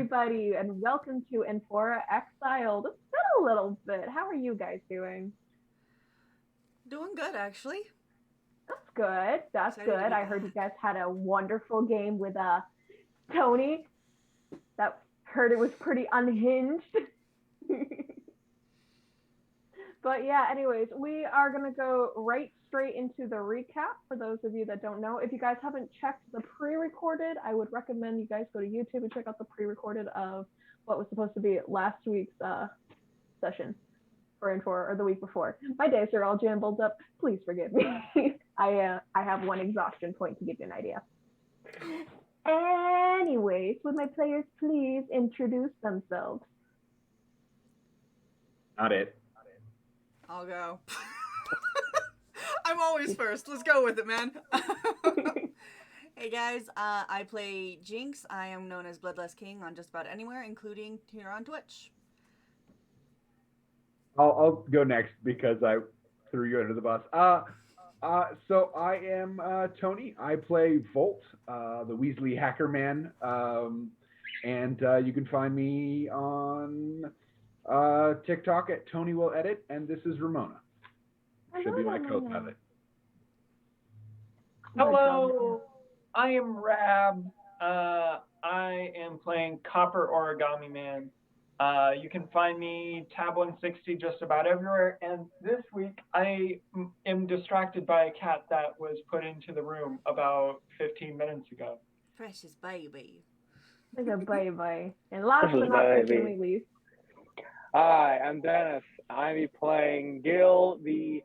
everybody, and welcome to Enfora Exiled. It's been a little bit. How are you guys doing? Doing good, actually. That's good. That's Excited to good. be I heard you back. guys had a wonderful game with Tony. That heard it was pretty unhinged. But yeah, anyways, we are going to go right straight into the recap for those of you that don't know. If you guys haven't checked the pre recorded, I would recommend you guys go to YouTube and check out the pre recorded of what was supposed to be last week's session for Infor or the week before. My days are all jumbled up. Please forgive me. I have one exhaustion point to give you an idea. Anyways, would my players please introduce themselves? Not it. I'll go. I'm always first. Let's go with it, man. Hey guys, I play Jinx. I am known as Bloodless King on just about anywhere, including here on Twitch. I'll go next because I threw you under the bus. So I am Tony. I play Volt, the Weasley hacker man, and you can find me on TikTok at Tony Will Edit, and this is Ramona. Should be my co-pilot. Hello, I am Rab. I am playing Copper Origami Man. You can find me Tab 160 just about everywhere. And this week I am distracted by a cat that was put into the room about 15 minutes ago. Precious baby. Like a baby. And last but not certainly least. Hi, I'm Dennis. I'm playing Gil, the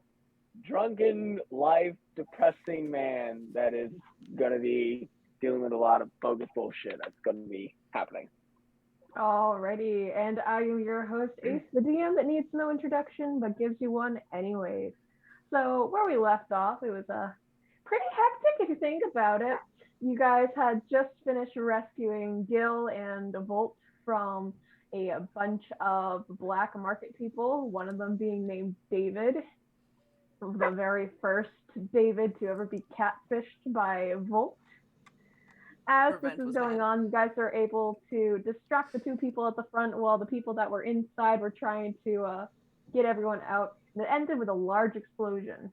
drunken, life-depressing man that is going to be dealing with a lot of bogus bullshit that's going to be happening. Alrighty, and I am your host, Ace, the DM that needs no introduction, but gives you one anyways. So, where we left off, it was pretty hectic if you think about it. You guys had just finished rescuing Gil and Volt from a bunch of black market people, one of them being named David, the very first David to ever be catfished by Volt. As this is going on, you guys are able to distract the two people at the front while the people that were inside were trying to get everyone out. And it ended with a large explosion.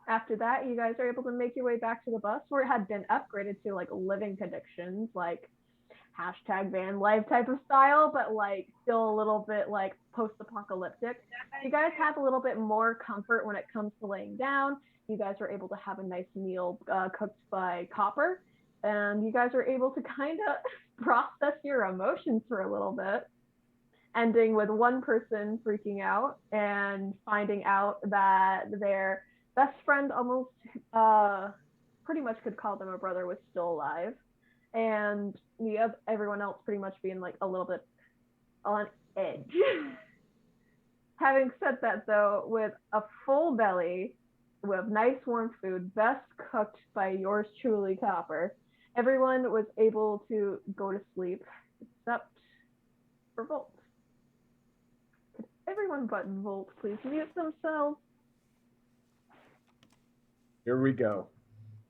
After that, you guys are able to make your way back to the bus where it had been upgraded to like living conditions, like #van life type of style, but like still a little bit like post-apocalyptic. You guys have a little bit more comfort when it comes to laying down. You guys were able to have a nice meal cooked by Copper, and you guys are able to kind of process your emotions for a little bit, ending with one person freaking out and finding out that their best friend, almost pretty much could call them a brother, was still alive. And everyone else pretty much being like a little bit on edge. Having said that, though, with a full belly, with nice warm food, best cooked by yours truly, Copper, everyone was able to go to sleep, except for Volt. Could everyone but Volt please mute themselves? Here we go.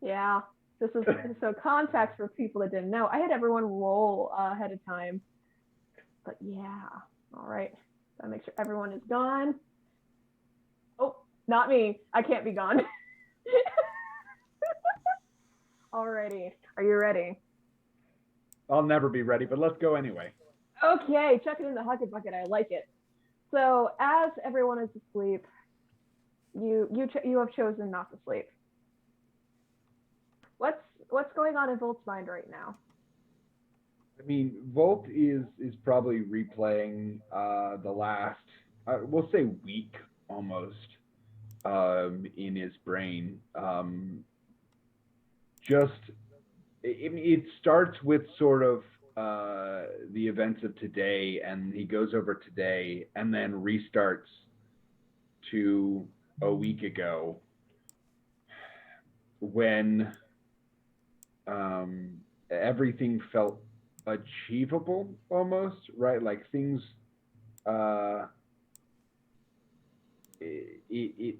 Yeah. This is so context for people that didn't know. I had everyone roll ahead of time. But yeah. All right. Gotta make sure everyone is gone. Oh, not me. I can't be gone. Alrighty. Are you ready? I'll never be ready, but let's go anyway. Okay, chuck it in the Hucket Bucket. I like it. So as everyone is asleep, you have chosen not to sleep. What's going on in Volt's mind right now? I mean, Volt is probably replaying the last, we'll say week almost, in his brain. It starts with sort of the events of today, and he goes over today, and then restarts to a week ago when everything felt achievable almost, right? Like things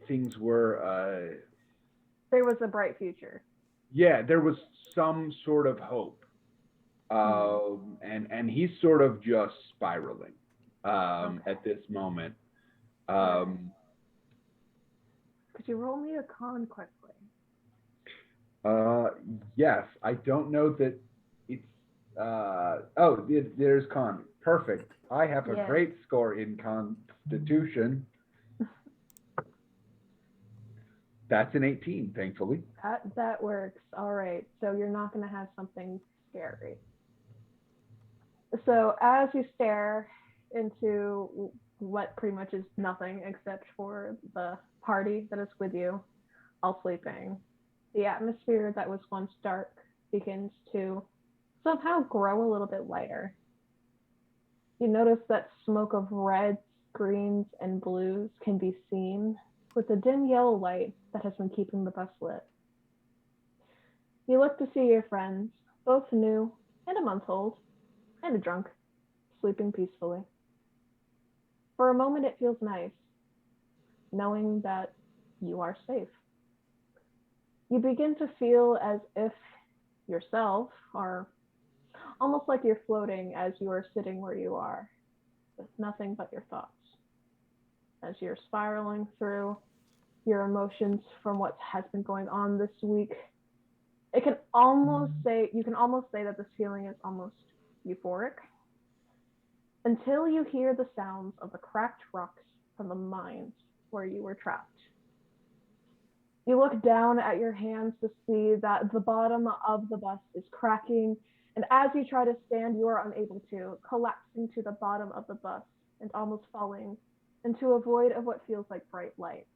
things were there was a bright future. Yeah, there was some sort of hope. And he's sort of just spiraling Okay. at this moment. Alright. Um, Could you roll me a con quickly? uh, yes, I don't know that it's. Oh, there's con. Perfect. I have a Yeah. great score in Constitution. That's an 18, thankfully. That works. All right. So you're not going to have something scary. So as you stare into what pretty much is nothing except for the party that is with you, all sleeping, the atmosphere that was once dark begins to somehow grow a little bit lighter. You notice that smoke of reds, greens, and blues can be seen with the dim yellow light that has been keeping the bus lit. You look to see your friends, both new and a month old, and a drunk, sleeping peacefully. For a moment, it feels nice, knowing that you are safe. You begin to feel as if yourself are almost like you're floating as you are sitting where you are, with nothing but your thoughts. As you're spiraling through your emotions from what has been going on this week, you can almost say that this feeling is almost euphoric until you hear the sounds of the cracked rocks from the mines where you were trapped. You look down at your hands to see that the bottom of the bus is cracking, and as you try to stand, you are unable to, collapsing to the bottom of the bus and almost falling into a void of what feels like bright light.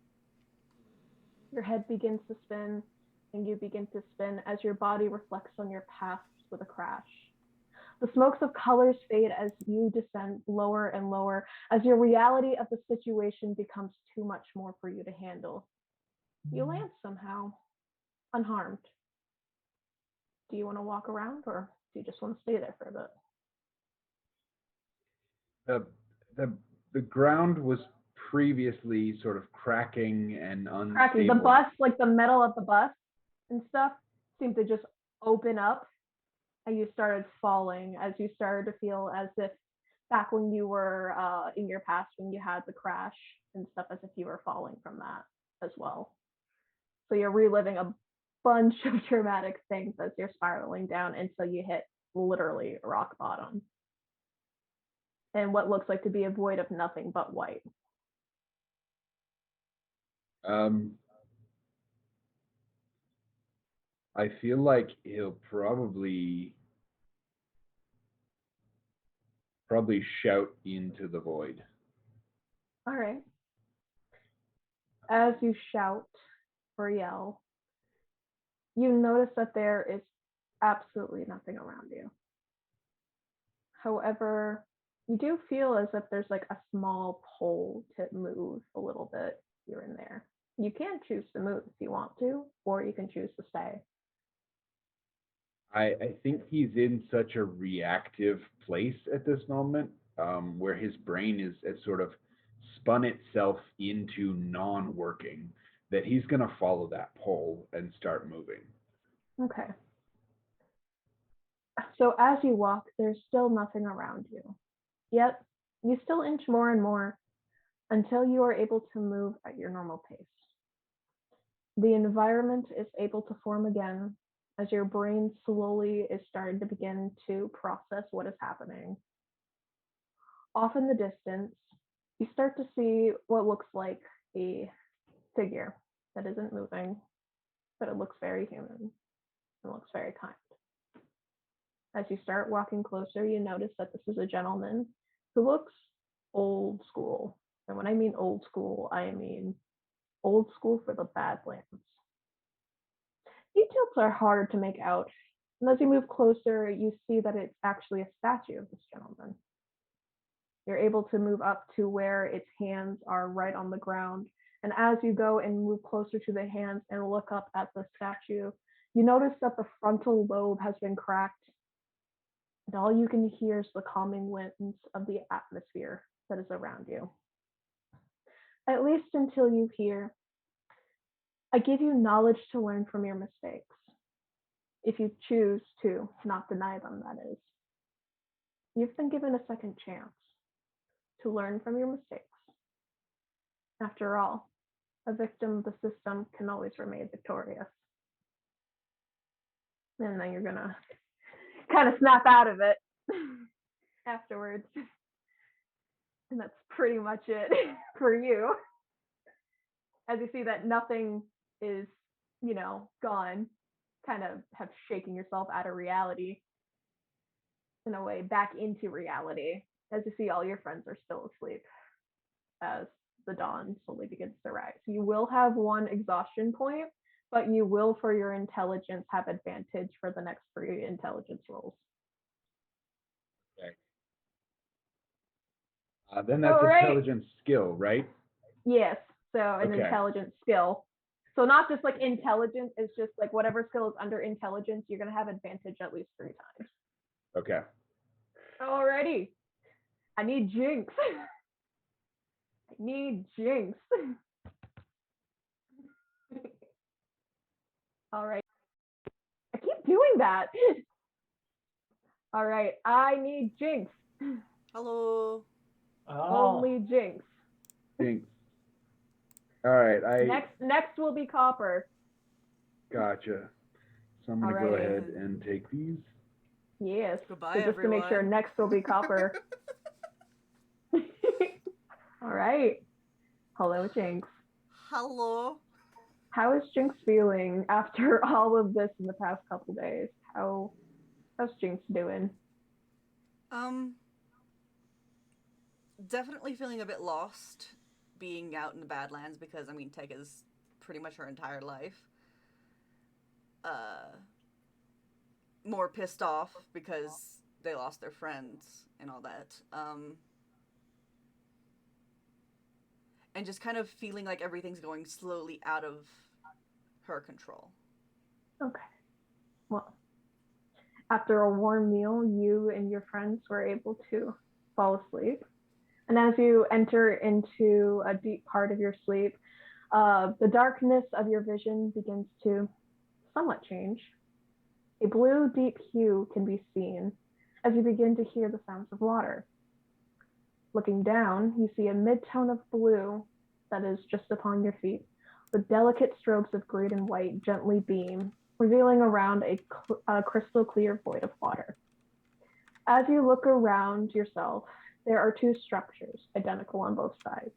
Your head begins to spin, and you begin to spin as your body reflects on your past with a crash. The smokes of colors fade as you descend lower and lower, as your reality of the situation becomes too much more for you to handle. You land somehow, unharmed. Do you want to walk around, or do you just want to stay there for a bit? The, the, the ground was previously sort of cracking and Cracking. The unstable. bus, like the metal of the bus and stuff, seemed to just open up, and you started falling as you started to feel as if back when you were in your past when you had the crash and stuff, as if you were falling from that as well. So you're reliving a bunch of traumatic things as you're spiraling down until you hit literally rock bottom and what looks like to be a void of nothing but white. Um, I feel like he'll probably shout into the void. All right. As you shout or yell, you notice that there is absolutely nothing around you. However, you do feel as if there's like a small pole to move a little bit here and there. You can choose to move if you want to, or you can choose to stay. I think he's in such a reactive place at this moment, where his brain has sort of spun itself into non-working, that he's going to follow that pole and start moving. Okay. So as you walk, there's still nothing around you. Yet, you still inch more and more until you are able to move at your normal pace. The environment is able to form again as your brain slowly is starting to begin to process what is happening. Off in the distance, you start to see what looks like a figure that isn't moving, but it looks very human and looks very kind. As you start walking closer, you notice that this is a gentleman who looks old school. And when I mean old school, I mean old school for the Badlands. Details are hard to make out, and as you move closer, you see that it's actually a statue of this gentleman. You're able to move up to where its hands are right on the ground, and as you go and move closer to the hands and look up at the statue, you notice that the frontal lobe has been cracked, and all you can hear is the calming winds of the atmosphere that is around you. At least until you hear, I give you knowledge to learn from your mistakes. if you choose to not deny them, that is. You've been given a second chance to learn from your mistakes. After all, a victim of the system can always remain victorious. And then you're gonna kind of snap out of it afterwards. And that's pretty much it for you. As you see that nothing is, gone, kind of have shaking yourself out of reality in a way, back into reality. As you see all your friends are still asleep as the dawn slowly begins to rise. You will have one exhaustion point, but you will, for your intelligence, have advantage for the next 3 intelligence rolls. Okay. Then that's intelligence skill, right? Yes. So an Okay. intelligence skill. So not just like intelligence, it's just like whatever skill is under intelligence, you're going to have advantage at least 3 times. Okay. Alrighty. I need Jinx. I need Jinx. All right. I keep doing that. All right. I need Jinx. Hello. Only Jinx. Jinx. All right. Next will be Copper. Gotcha. So I'm gonna go ahead and take these. Yes. Goodbye, so just everyone. to make sure, next will be Copper. All right. Hello, Jinx. Hello. How is Jinx feeling after all of this in the past couple days? How's Jinx doing? Definitely feeling a bit lost being out in the Badlands because, Tega's pretty much her entire life. More pissed off because they lost their friends and all that. And just kind of feeling like everything's going slowly out of her control. Okay. Well, after a warm meal, you and your friends were able to fall asleep. And as you enter into a deep part of your sleep, the darkness of your vision begins to somewhat change. A blue, deep hue can be seen as you begin to hear the sounds of water. Looking down, you see a mid-tone of blue that is just upon your feet, with delicate strokes of green and white gently beam, revealing around a crystal clear void of water. As you look around yourself, there are 2 structures, identical on both sides,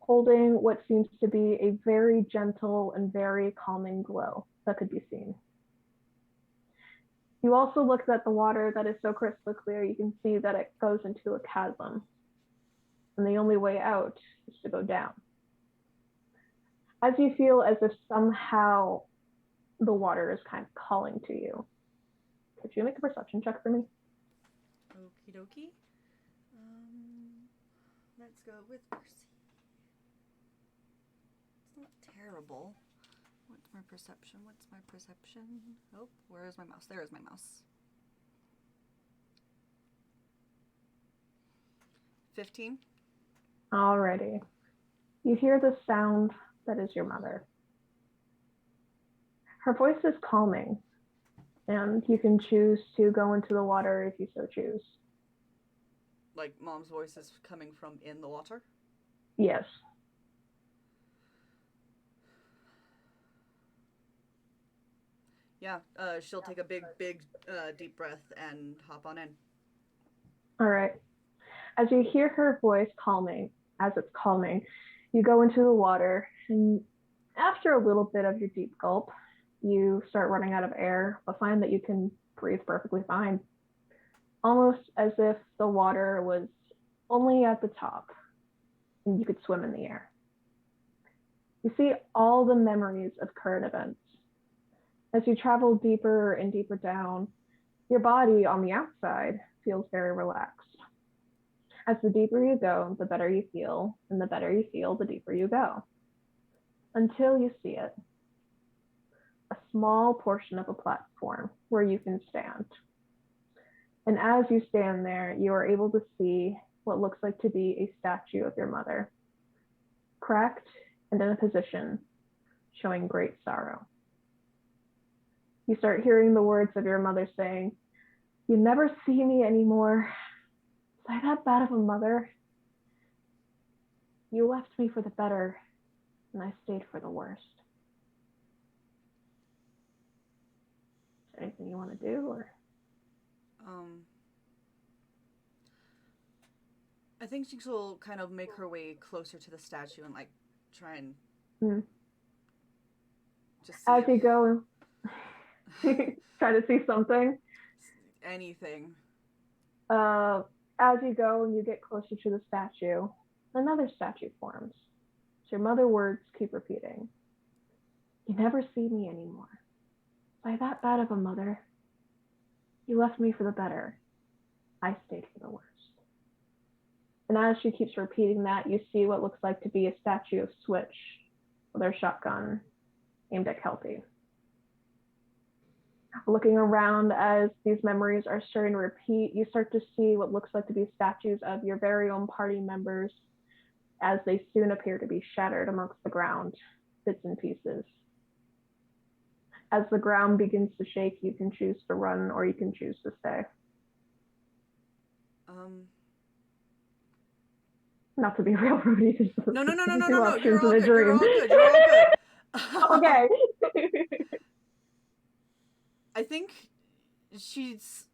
holding what seems to be a very gentle and very calming glow that could be seen. You also look at the water that is so crystal clear, you can see that it goes into a chasm. And the only way out is to go down. As you feel as if somehow the water is kind of calling to you. Could you make a perception check for me? Okie dokie. Let's go with Percy. It's not terrible. What's my perception? Oh, where is my mouse? There is my mouse. 15. Alrighty. You hear the sound that is your mother. Her voice is calming, and you can choose to go into the water if you so choose. Like Mom's voice is coming from in the water? Yes. Yeah, she'll take a big, deep breath and hop on in. All right. As you hear her voice calming, you go into the water, and after a little bit of your deep gulp, you start running out of air, but find that you can breathe perfectly fine. Almost as if the water was only at the top, and you could swim in the air. You see all the memories of current events. As you travel deeper and deeper down, your body on the outside feels very relaxed. As the deeper you go, the better you feel, and the better you feel, the deeper you go. Until you see it. A small portion of a platform where you can stand. And as you stand there, you are able to see what looks like to be a statue of your mother, cracked and in a position showing great sorrow. You start hearing the words of your mother saying, "You never see me anymore. Was I that bad of a mother? You left me for the better, and I stayed for the worst." Is there anything you want to do, or? I think Jinx will kind of make her way closer to the statue and like try and just see As if you go, try to see something. anything. As you go and you get closer to the statue, another statue forms. So your mother words keep repeating. "You never see me anymore. Was I that bad of a mother? You left me for the better. I stayed for the worst." And as she keeps repeating that, you see what looks like to be a statue of Switch with her shotgun aimed at Kelpie. Looking around as these memories are starting to repeat, you start to see what looks like to be statues of your very own party members as they soon appear to be shattered amongst the ground, bits and pieces. As the ground begins to shake, you can choose to run or you can choose to stay. Not to be real rude, No. two options You're all in a good. dream. You're all good. You're all good. Okay. I think she's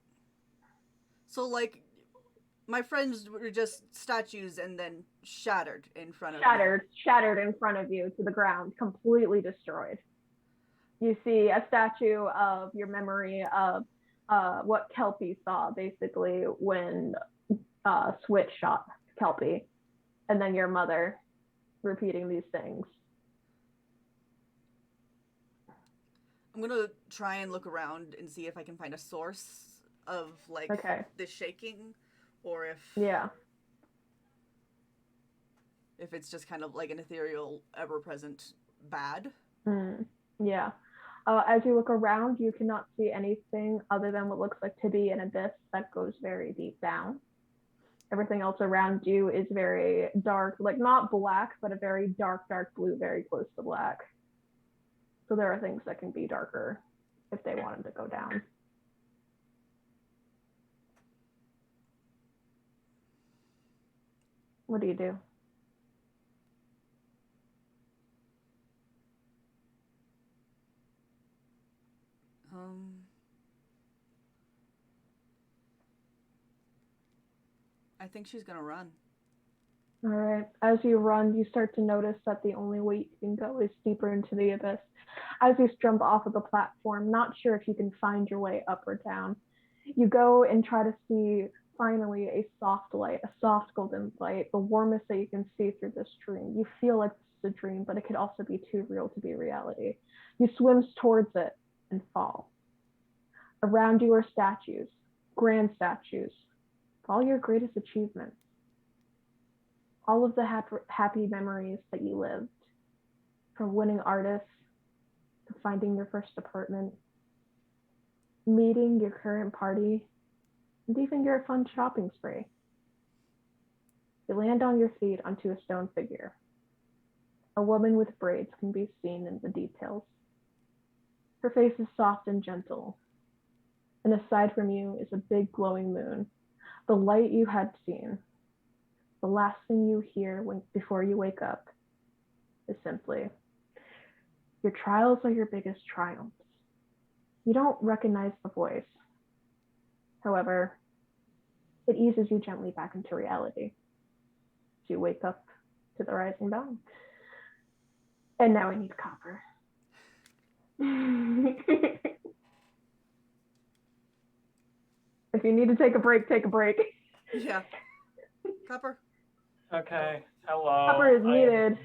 so like my friends were just statues and then shattered in front of me. Shattered in front of you to the ground, completely destroyed. You see a statue of your memory of what Kelpie saw, basically, when Switch shot Kelpie, and then your mother repeating these things. I'm gonna try and look around and see if I can find a source of like the shaking, or if it's just kind of like an ethereal, ever-present bad. Yeah. As you look around, you cannot see anything other than what looks like to be an abyss that goes very deep down. Everything else around you is very dark, like not black, but a very dark blue, very close to black. So there are things that can be darker if they wanted to go down. What do you do? I think she's gonna run. All right. As you run, you start to notice that the only way you can go is deeper into the abyss. As you jump off of the platform, not sure if you can find your way up or down. You go and try to see, finally, a soft light, a soft golden light, the warmest that you can see through this dream. You feel like this is a dream, but it could also be too real to be reality. You swim towards it and fall. Around you are statues, grand statues, all your greatest achievements, all of the happy memories that you lived, from winning artists to finding your first apartment, meeting your current party, and even your fun shopping spree. You land on your feet onto a stone figure. A woman with braids can be seen in the details. Her face is soft and gentle, and aside from you is a big glowing moon, the light you had seen. The last thing you hear before you wake up is simply, "Your trials are your biggest triumphs." You don't recognize the voice. However, it eases you gently back into reality. So you wake up to the rising dawn. And now I need copper. If you need to take a break, take a break. Yeah. Copper. Okay. Hello. Copper is needed.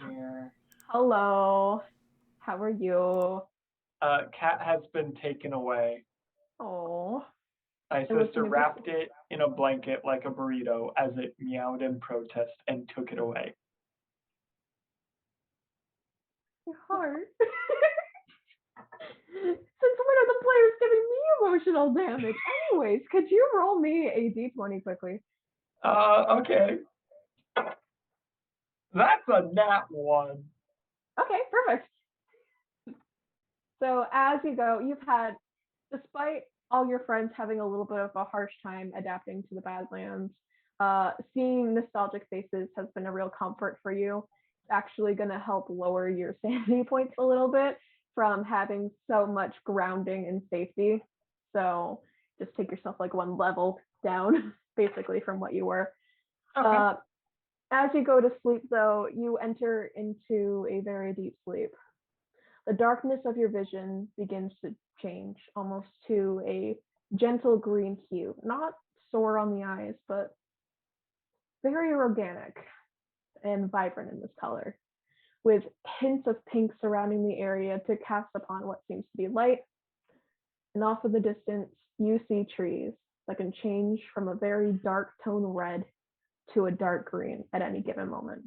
Hello. How are you? Cat has been taken away. Oh. My sister wrapped it in a blanket like a burrito as it meowed in protest and took it away. Your heart. Since when are the players giving me emotional damage? Anyways, could you roll me a d20 quickly? Okay. That's a nat 1. Okay, perfect. So as you go, you've had despite all your friends having a little bit of a harsh time adapting to the Badlands, seeing nostalgic faces has been a real comfort for you. It's actually going to help lower your sanity points a little bit from having so much grounding and safety. So just take yourself like one level down, basically, from what you were. Okay. As you go to sleep, though, you enter into a very deep sleep. The darkness of your vision begins to change almost to a gentle green hue, not sore on the eyes, but very organic and vibrant in this color, with hints of pink surrounding the area to cast upon what seems to be light. And off in the distance, you see trees that can change from a very dark tone red to a dark green at any given moment.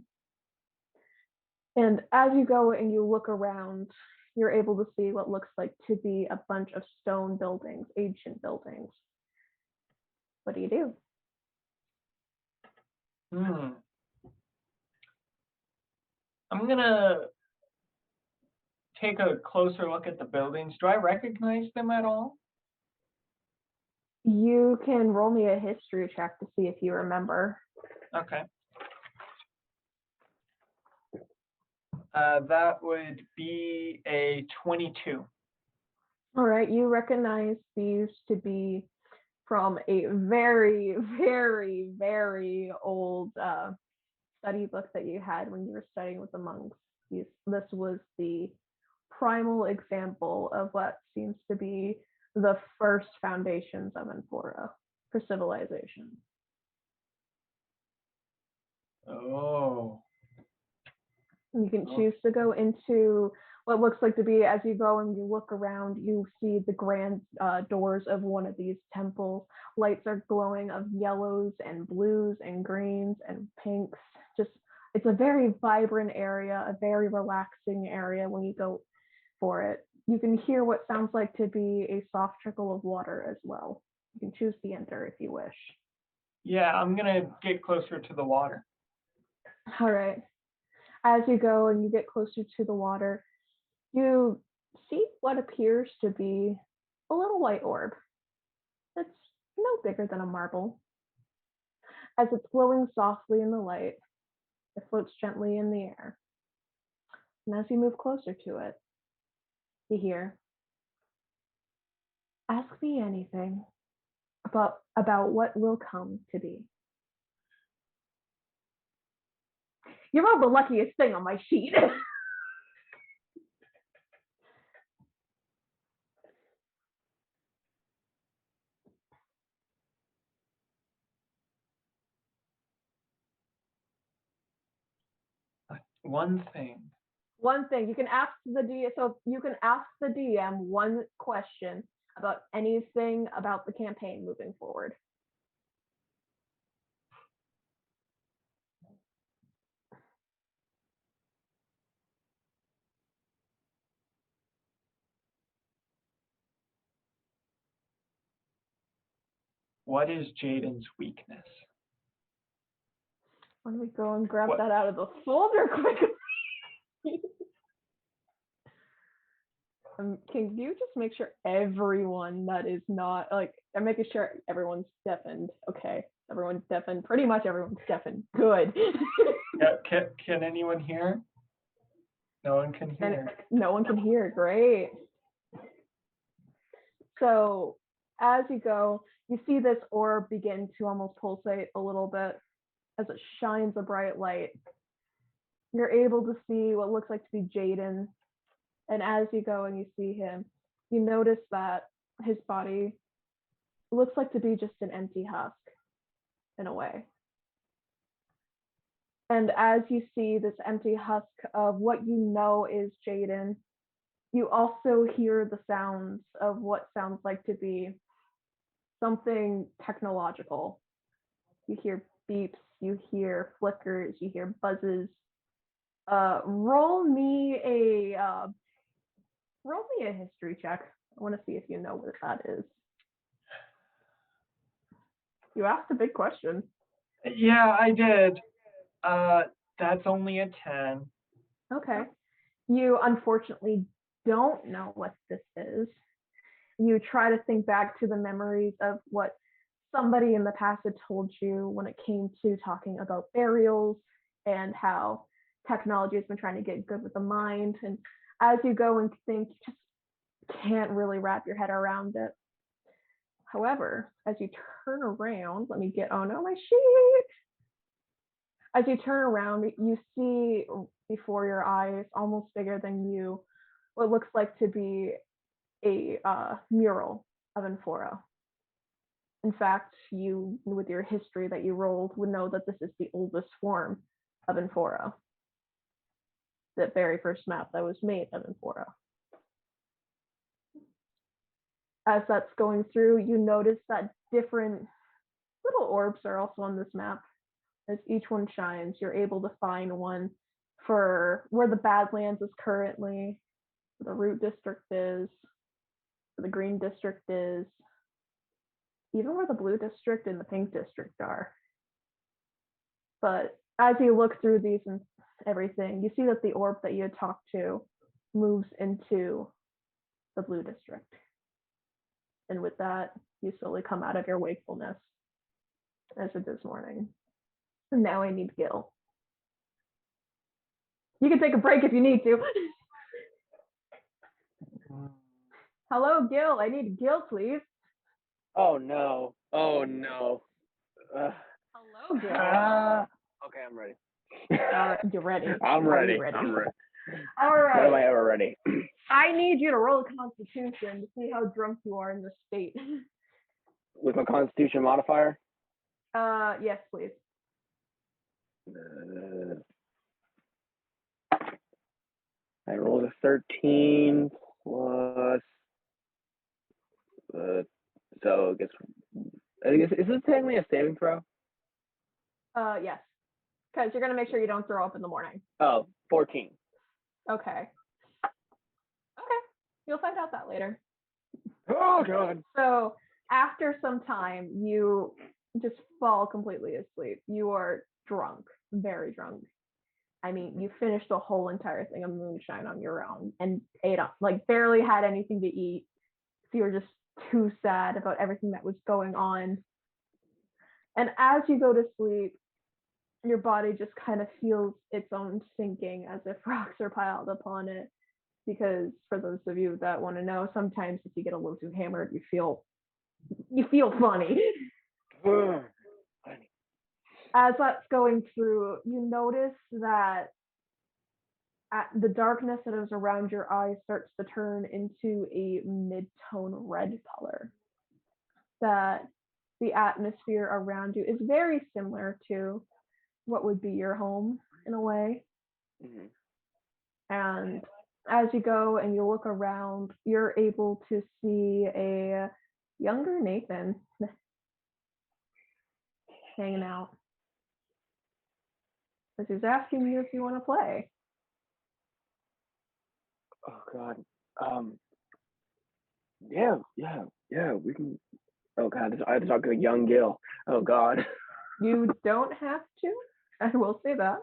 And as you go and you look around, you're able to see what looks like to be a bunch of stone buildings, ancient buildings. What do you do? I'm gonna take a closer look at the buildings. Do I recognize them at all? You can roll me a history check to see if you remember. Okay. That would be a 22. All right, you recognize these to be from a very, very, very old study book that you had when you were studying with the monks. This was the primal example of what seems to be the first foundations of Amphora for civilization. Oh. You can choose to go into what looks like to be, as you go and you look around, you see the grand doors of one of these temples. Lights are glowing of yellows and blues and greens and pinks. Just, it's a very vibrant area, a very relaxing area when you go for it. You can hear what sounds like to be a soft trickle of water as well. You can choose to enter if you wish. Yeah, I'm gonna get closer to the water. All right. As you go and you get closer to the water, you see what appears to be a little white orb. It's no bigger than a marble. As it's glowing softly in the light, it floats gently in the air. And as you move closer to it, you hear, "Ask me anything about what will come to be." You rolled the luckiest thing on my sheet. One thing. One thing you can ask the DM, so you can ask the DM one question about anything about the campaign moving forward. What is Jaden's weakness? Let me go and grab that out of the folder quickly. Can you just make sure everyone that is not like, I'm making sure everyone's deafened. Okay, everyone's deafened. Pretty much everyone's deafened. Good. Yeah, can anyone hear? No one can hear. No one can hear. Great. So as you go, you see this orb begin to almost pulsate a little bit as it shines a bright light. You're able to see what looks like to be Jaden. And as you go and you see him, you notice that his body looks like to be just an empty husk in a way. And as you see this empty husk of what you know is Jaden, you also hear the sounds of what sounds like to be something technological. You hear beeps, you hear flickers, you hear buzzes. Roll me a history check. I want to see if you know what that is. You asked a big question. Yeah, I did. That's only a 10. Okay. You unfortunately don't know what this is. you try to think back to the memories of what somebody in the past had told you when it came to talking about burials and how technology has been trying to get good with the mind. And as you go and think, you just can't really wrap your head around it. However, as you turn around, let me get, oh no, my sheet. As you turn around, you see before your eyes, almost bigger than you, what looks like to be a mural of Amphora. In fact, you, with your history that you rolled, would know that this is the oldest form of Amphora. The very first map that was made of Amphora. As that's going through, you notice that different little orbs are also on this map. As each one shines, you're able to find one for where the Badlands is currently, where the Root District is, where the Green District is, even where the Blue District and the Pink District are. But as you look through these and everything, you see that the orb that you had talked to moves into the Blue District. And with that, you slowly come out of your wakefulness as it is morning. And now I need Gil. You can take a break if you need to. Hello, Gil. I need Gil, please. Oh no. Oh no. Hello, Gil. Okay, I'm ready. You're ready. I'm Are you ready. ready? I'm ready. All right. When am I ever ready? I need you to roll a constitution to see how drunk you are in this state. With my Constitution modifier? Yes, please. I rolled a 13 plus. So I guess is this technically a saving throw? Yes. Because you're gonna make sure you don't throw up in the morning. Oh, 14. Okay. Okay. You'll find out that later. Oh god. So after some time, you just fall completely asleep. You are drunk, very drunk. I mean, you finished the whole entire thing of moonshine on your own and ate up, like barely had anything to eat. So you were just too sad about everything that was going on. And as you go to sleep, your body just kind of feels its own sinking as if rocks are piled upon it. Because for those of you that want to know, sometimes if you get a little too hammered, you feel funny. As that's going through, you notice that the darkness that is around your eyes starts to turn into a mid-tone red color. That the atmosphere around you is very similar to what would be your home in a way. Mm-hmm. And as you go and you look around, you're able to see a younger Nathan hanging out. As he's asking you if you want to play. Oh god. Yeah, we can. Oh god, I have to talk to a young Gil. Oh god. You don't have to. I will say that.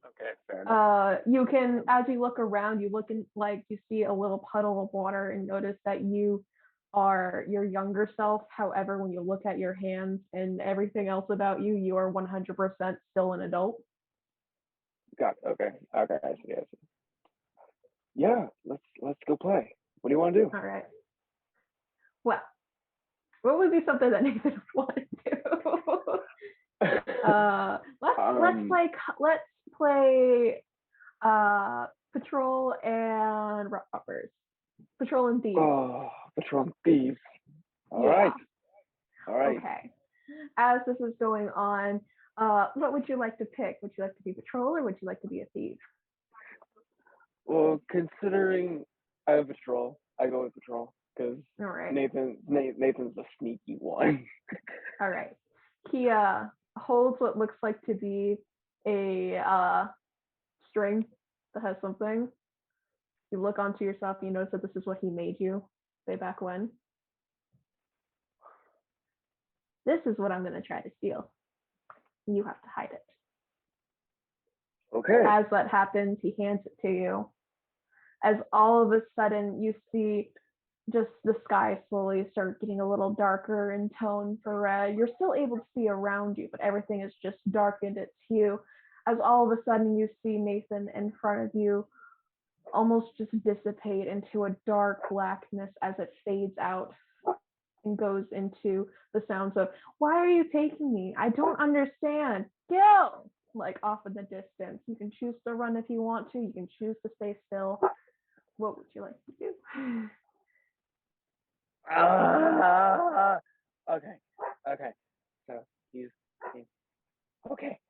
Okay, fair enough. You can, as you look around, you look in, like you see a little puddle of water and notice that you are your younger self. However, when you look at your hands and everything else about you, you are 100% still an adult. Got it. Okay, I see. Yeah, let's go play. What do you want to do? All right. Well, what would be something that Nathan would want to do? Let's play Patrol and Robbers. Patrol and Thieves. Oh, Patrol and Thieves. All Yeah. right. Okay. As this is going on, what would you like to pick? Would you like to be Patrol or would you like to be a thief? Well, considering I have Patrol, I go with Patrol because right. Nathan's the sneaky one. All right. He holds what looks like to be a string that has something. You look onto yourself and you notice that this is what he made you way back when. This is what I'm going to try to steal. You have to hide it. Okay. As that happens, he hands it to you. As all of a sudden you see just the sky slowly start getting a little darker in tone for red. You're still able to see around you, but everything is just darkened its hue. As all of a sudden you see Nathan in front of you almost just dissipate into a dark blackness as it fades out and goes into the sounds of, "Why are you taking me? I don't understand. Gil!" Like off in the distance. You can choose to run if you want to. You can choose to stay still. What would you like to do? Okay. Okay. So he's okay.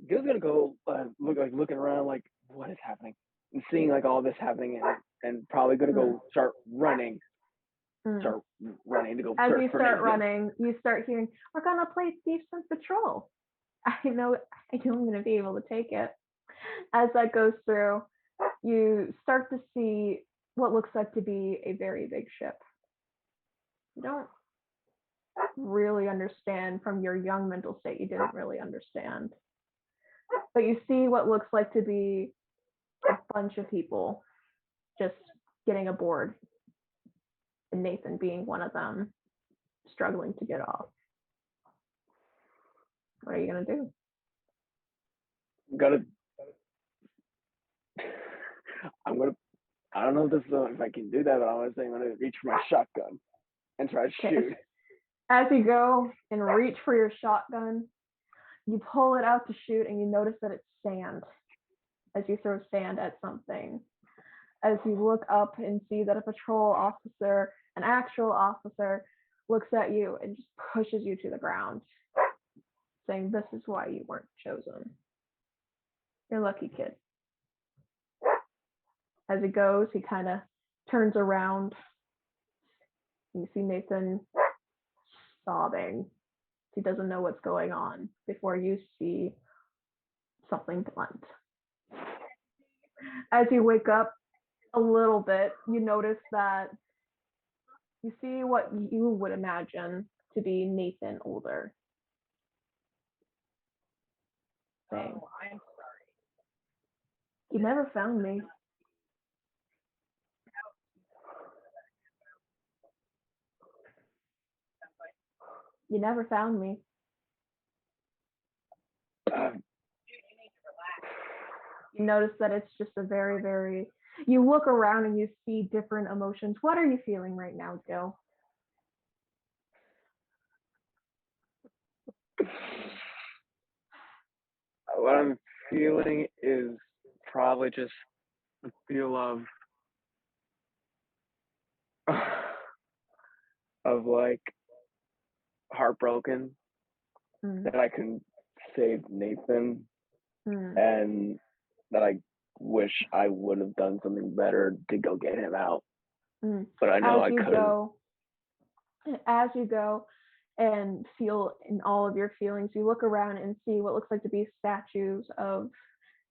Gil's gonna go looking around like what is happening and seeing like all this happening and probably gonna go start running to go As search you for start Nathan. running, you start hearing, "We're gonna play Thieves and Patrol." I know I'm gonna be able to take it. As that goes through, you start to see what looks like to be a very big ship. You don't really understand from your young mental state, you didn't really understand. But you see what looks like to be a bunch of people just getting aboard, and Nathan being one of them, struggling to get off. What are you gonna do? I don't know if I can do that, but I'm gonna reach for my shotgun and try to shoot. As you go and reach for your shotgun, you pull it out to shoot and you notice that it's sand as you throw sand at something. As you look up and see that a patrol officer, an actual officer, looks at you and just pushes you to the ground, saying, "This is why you weren't chosen. You're lucky, kid." As he goes, he kind of turns around. You see Nathan sobbing. He doesn't know what's going on before you see something blunt. As you wake up a little bit, you notice that you see what you would imagine to be Nathan older. Saying, "I'm sorry. You never found me. You never found me." You notice that it's just a very, very. You look around and you see different emotions. What are you feeling right now, Gil? What I'm feeling is probably just a feel of like heartbroken that I can save Nathan and that I wish I would have done something better to go get him out. But I know I couldn't. As you go and feel in all of your feelings, you look around and see what looks like to be statues of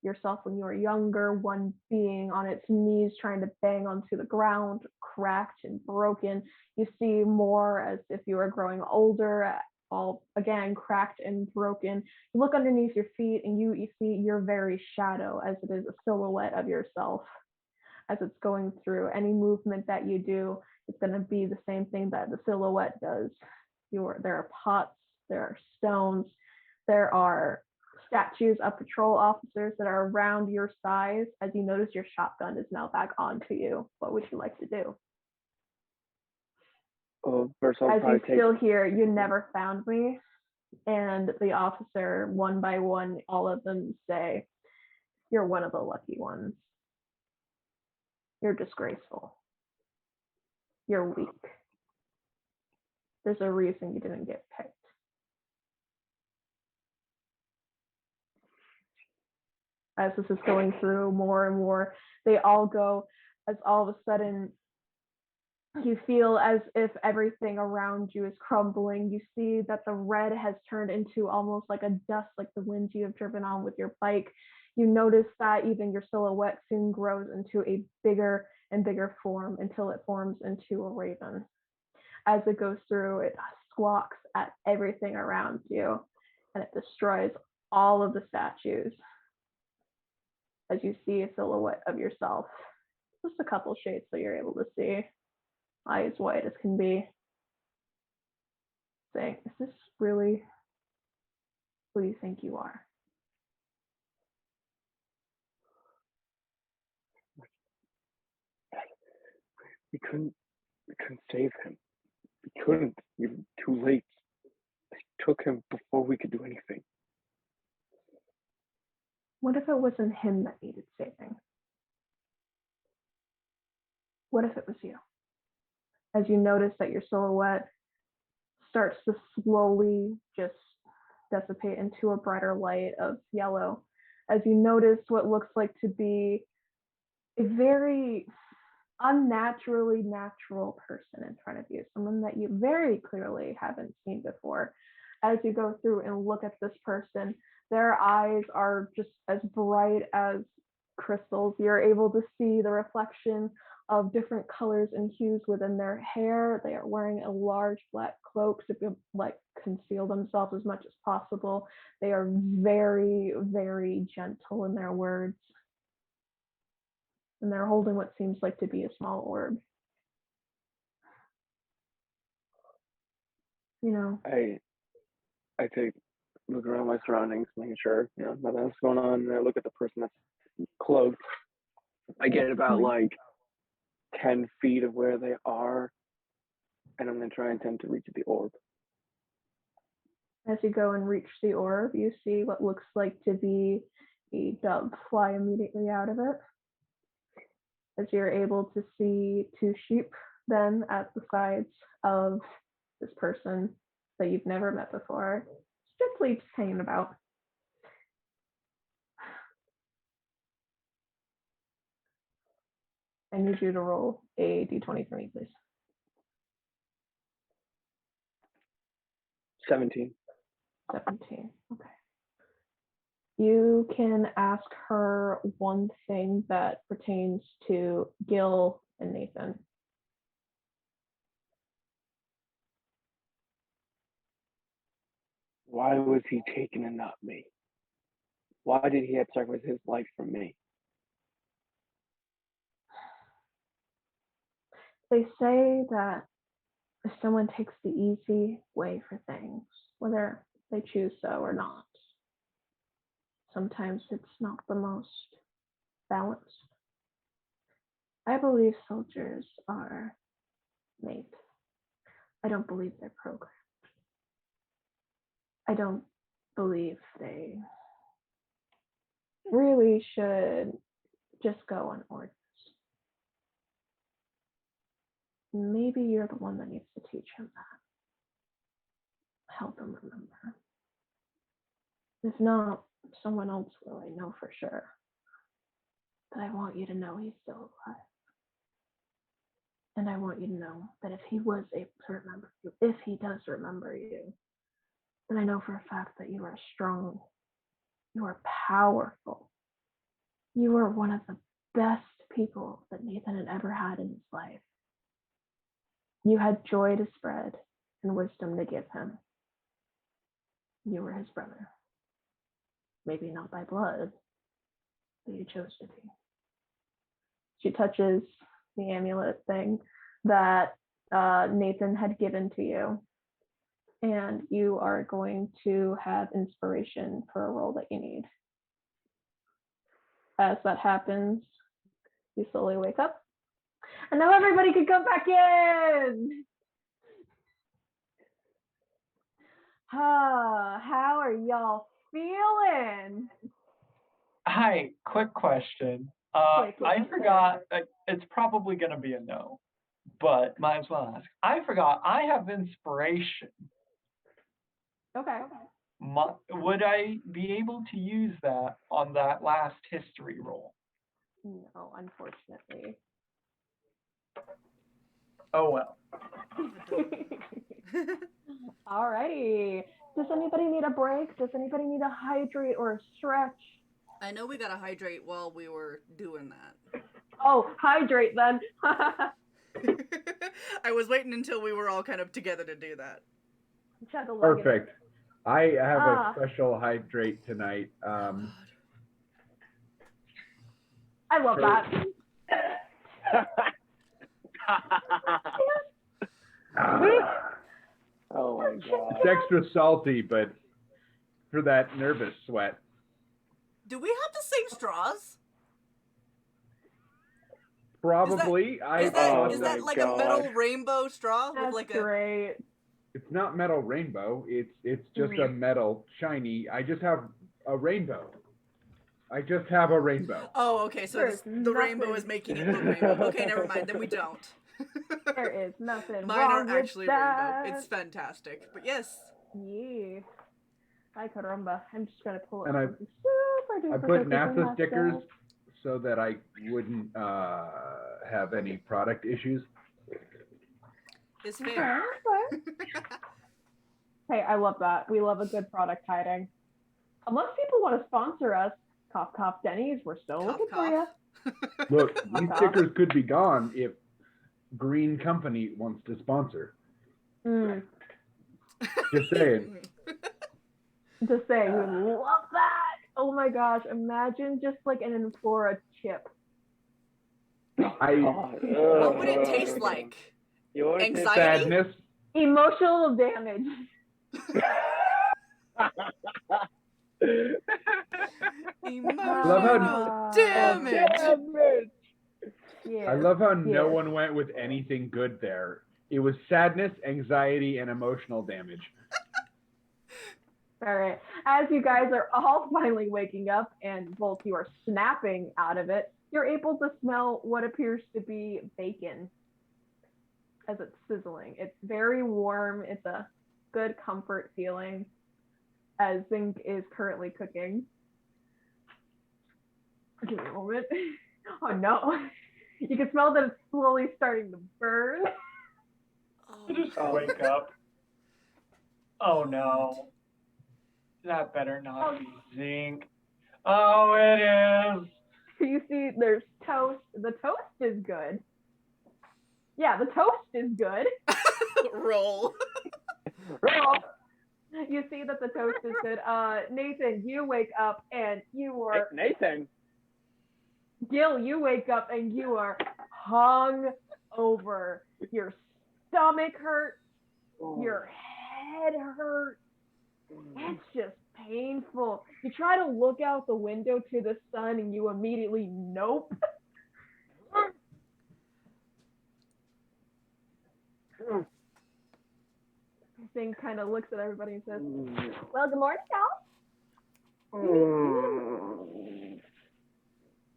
yourself when you were younger, one being on its knees trying to bang onto the ground, cracked and broken. You see more as if you were growing older, all again cracked and broken. You look underneath your feet and you see your very shadow as it is a silhouette of yourself as it's going through. Any movement that you do, it's going to be the same thing that the silhouette does. There are pots, there are stones, there are statues of patrol officers that are around your size. As you notice, your shotgun is now back onto you. What would you like to do? Well, first I'll as you probably still hear, "You never found me," and the officer, one by one, all of them say, "You're one of the lucky ones. You're disgraceful. You're weak. There's a reason you didn't get picked." As this is going through more and more, they all go, as all of a sudden you feel as if everything around you is crumbling. You see that the red has turned into almost like a dust, like the winds you have driven on with your bike. You notice that even your silhouette soon grows into a bigger and bigger form until it forms into a raven. As it goes through, it squawks at everything around you, and it destroys all of the statues as you see a silhouette of yourself just a couple shades so you're able to see. Eyes white as can be. Saying, is this really who you think you are? We couldn't save him. We couldn't. We were too late. They took him before we could do anything. What if it wasn't him that needed saving? What if it was you? As you notice that your silhouette starts to slowly just dissipate into a brighter light of yellow, as you notice what looks like to be a very unnaturally natural person in front of you, someone that you very clearly haven't seen before. As you go through and look at this person, their eyes are just as bright as crystals. You're able to see the reflection of different colors and hues within their hair. They are wearing a large black cloak to conceal themselves as much as possible. They are very, very gentle in their words. And they're holding what seems like to be a small orb. I take look around my surroundings, making sure nothing else going on. And I look at the person that's cloaked. I get about 10 feet of where they are, and I'm gonna try and attempt to reach the orb. As you go and reach the orb, you see what looks like to be a dove fly immediately out of it. As you're able to see 2 sheep then at the sides of this person that you've never met before, strictly just hanging about. I need you to roll a d20 for me, please. 17. 17. Okay. You can ask her one thing that pertains to Gil and Nathan. Why was he taken and not me? Why did he have to sacrifice his life for me? They say that if someone takes the easy way for things, whether they choose so or not, sometimes it's not the most balanced. I believe soldiers are made. I don't believe they're programmed. I don't believe they really should just go on orders. Maybe you're the one that needs to teach him that. Help him remember. If not, someone else will, I know for sure. But I want you to know he's still alive. And I want you to know that if he was able to remember you, if he does remember you, then I know for a fact that you are strong. You are powerful. You are one of the best people that Nathan had ever had in his life. You had joy to spread and wisdom to give him. You were his brother. Maybe not by blood, but you chose to be. She touches the amulet thing that Nathan had given to you, and you are going to have inspiration for a role that you need. As that happens, you slowly wake up, and now everybody can come back in. How are y'all feeling? Hi, quick question. Quick, I forgot, it's probably going to be a no, but might as well ask. I forgot, I have inspiration. Okay. Would I be able to use that on that last history roll? No, unfortunately. Oh well. Alrighty. Does anybody need a break? Does anybody need a hydrate or a stretch? I know we gotta hydrate while we were doing that. Oh, hydrate then. I was waiting until we were all kind of together to do that. Perfect. I have a special hydrate tonight. I love that. Oh my god. It's extra salty, but for that nervous sweat. Do we have the same straws? Probably. Is Oh that my like God. a metal rainbow straw That's with like great. It's not metal rainbow. It's just a metal shiny. I just have a rainbow. I just have a rainbow. Oh, okay. So There's the rainbow is nothing. making it look rainbow. Okay, never mind. Then we don't. There is nothing Mine wrong are with actually that. rainbow. It's fantastic. But yes. Yeah. Hi, caramba. I'm just gonna pull it. And I super duper put quick NASA and stickers fast. so that I wouldn't have any product issues. It's fair. Okay. Hey, I love that. We love a good product hiding. Unless people want to sponsor us, cough cough Denny's, we're still Cough, looking for you. cough. Look, these stickers could be gone if Green Company wants to sponsor. Just saying. Just saying, we would love that. Oh my gosh, imagine just like an Inflora chip. What would it taste like? Anxiety? Sadness. Emotional damage. Emotional damage. Yeah. I love how no Yes. one went with anything good there. It was sadness, anxiety, and emotional damage. All right. As you guys are all finally waking up and both you are snapping out of it, you're able to smell what appears to be bacon as it's sizzling. It's very warm. It's a good comfort feeling as Zinc is currently cooking. Give me a moment. Oh no. You can smell that it's slowly starting to burn. I just wake up. Oh no. That better not be zinc. Oh, it is. You see there's toast. The toast is good. Yeah, the toast is good. Roll. You see that the toast is good. Nathan, you wake up and you are Nathan. Gil, you wake up and you are hung over. Your stomach hurts. Your head hurts. It's just painful. You try to look out the window to the sun and you immediately nope. Thing kind of looks at everybody and says, well, good morning,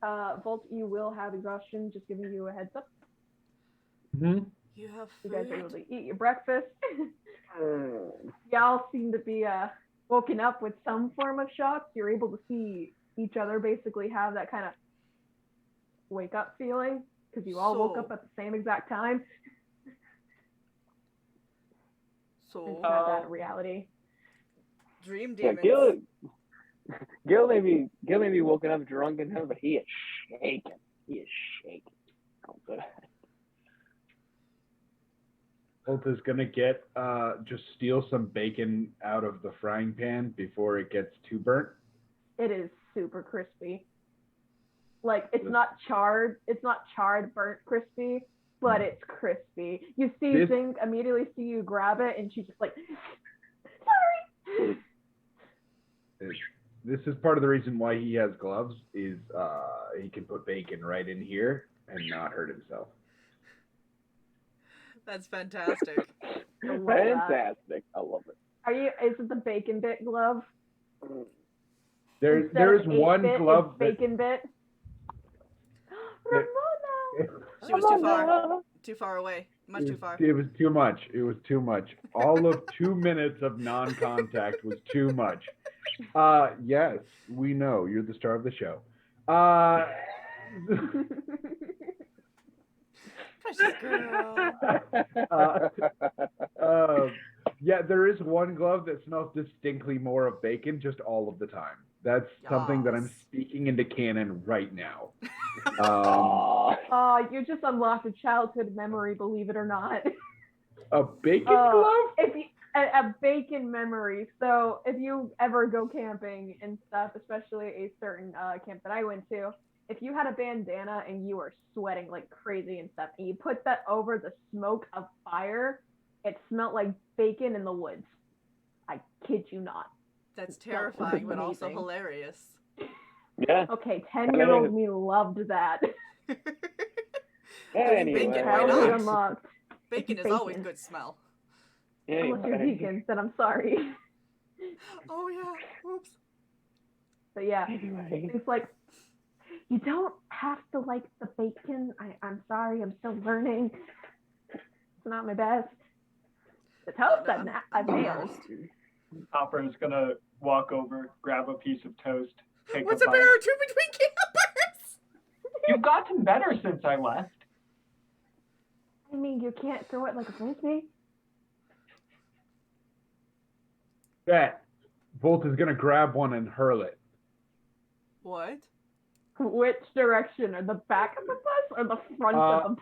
y'all. Volt, you will have exhaustion, just giving you a heads up. Mm-hmm. You have You guys are food? able to eat your breakfast. Y'all seem to be woken up with some form of shock. You're able to see each other basically have that kind of wake up feeling because you all woke So- up at the same exact time. So, And have that in reality. dream Yeah, demons. Gil may be woken up drunk and but he is shaking. He is shaking. Oh, good. Bolt is gonna get just steal some bacon out of the frying pan before it gets too burnt. It is super crispy. Like it's not charred, burnt crispy, but it's crispy. You see This- Zink immediately see you grab it and she's just like, sorry. This is part of the reason why he has gloves is he can put bacon right in here and not hurt himself. That's fantastic. I love that. Fantastic. I love it. Is it the bacon bit glove? There's Instead of 8-bit, one glove it's that bacon bit. Ramona. She was too far away. Much too far. It was too much. It was too much. All of 2 minutes of non-contact was too much. Yes, we know you're the star of the show. Precious girl. Yeah, there is one glove that smells distinctly more of bacon just all of the time. That's something that I'm Yes. speaking into canon right now. You just unlocked a childhood memory, believe it or not. A bacon glove? If you, a bacon memory. So if you ever go camping and stuff, especially a certain camp that I went to, if you had a bandana and you were sweating like crazy and stuff, and you put that over the smoke of fire, it smelled like bacon in the woods. I kid you not. That's terrifying, but also amazing. hilarious. Yeah. Okay, 10-year-old me loved that. Anyway. Bacon, why Childhood not? unlocked. Bacon is always good smell. Unless you're vegan, then I'm sorry. Oh yeah. Oops. But yeah, Anyway. it's like, you don't have to like the bacon. I'm sorry, I'm still learning. It's not my best. The toast I've nailed. Hopper's gonna walk over, grab a piece of toast, take What's a a bite. bear or two between campers? You've gotten better since I left. I mean, you can't throw it like a frisbee. Bet. Volt is gonna grab one and hurl it. What? Which direction? Or the back of the bus or the front of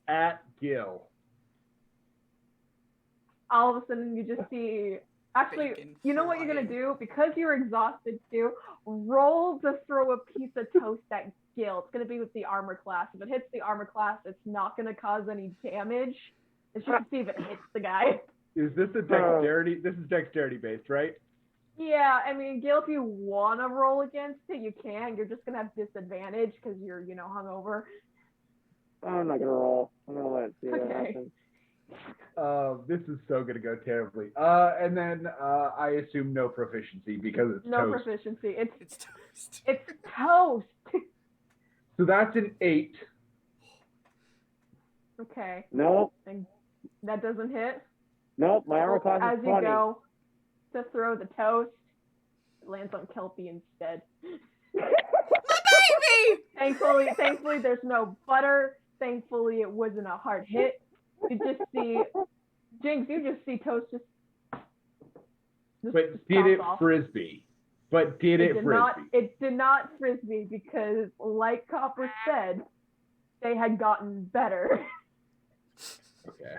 the At Gil. all of a sudden you just see, actually, Bacon you know what you're going to frying. do? Because you're exhausted too, roll to throw a piece of toast at Gil. It's going to be with the armor class. If it hits the armor class, it's not going to cause any damage. It's just to see if it hits the guy. Is this a dexterity? This is dexterity based, right? Yeah, I mean, Gil, if you want to roll against it, you can. You're just going to have disadvantage because you're, hungover. I'm not gonna roll. I'm gonna let it see what Okay. happens. This is so gonna go terribly. And then I assume no proficiency because it's No toast. proficiency. It's toast. It's toast. So that's an 8. Okay. Nope. And that doesn't hit. Nope. My armor class As is you 20. go to throw the toast, it lands on Kelpie instead. Baby! Thankfully, there's no butter. Thankfully, it wasn't a hard hit. You just see, Jinx, you just see toast just But did bounce it off. frisbee? But did it frisbee? It did not frisbee because, like Copper said, they had gotten better. Okay.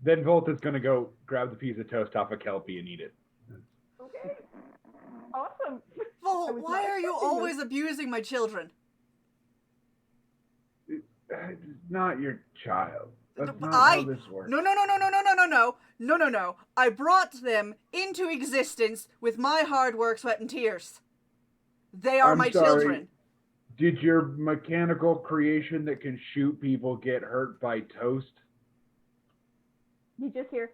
Then Volt is gonna go grab the piece of toast off of Kelpie and eat it. Okay. Awesome. Vol, I was why not are you expecting always abusing my children? It's not your child. That's not I- how this works. No. I brought them into existence with my hard work, sweat, and tears. They are I'm my sorry. children. Did your mechanical creation that can shoot people get hurt by toast? You just hear,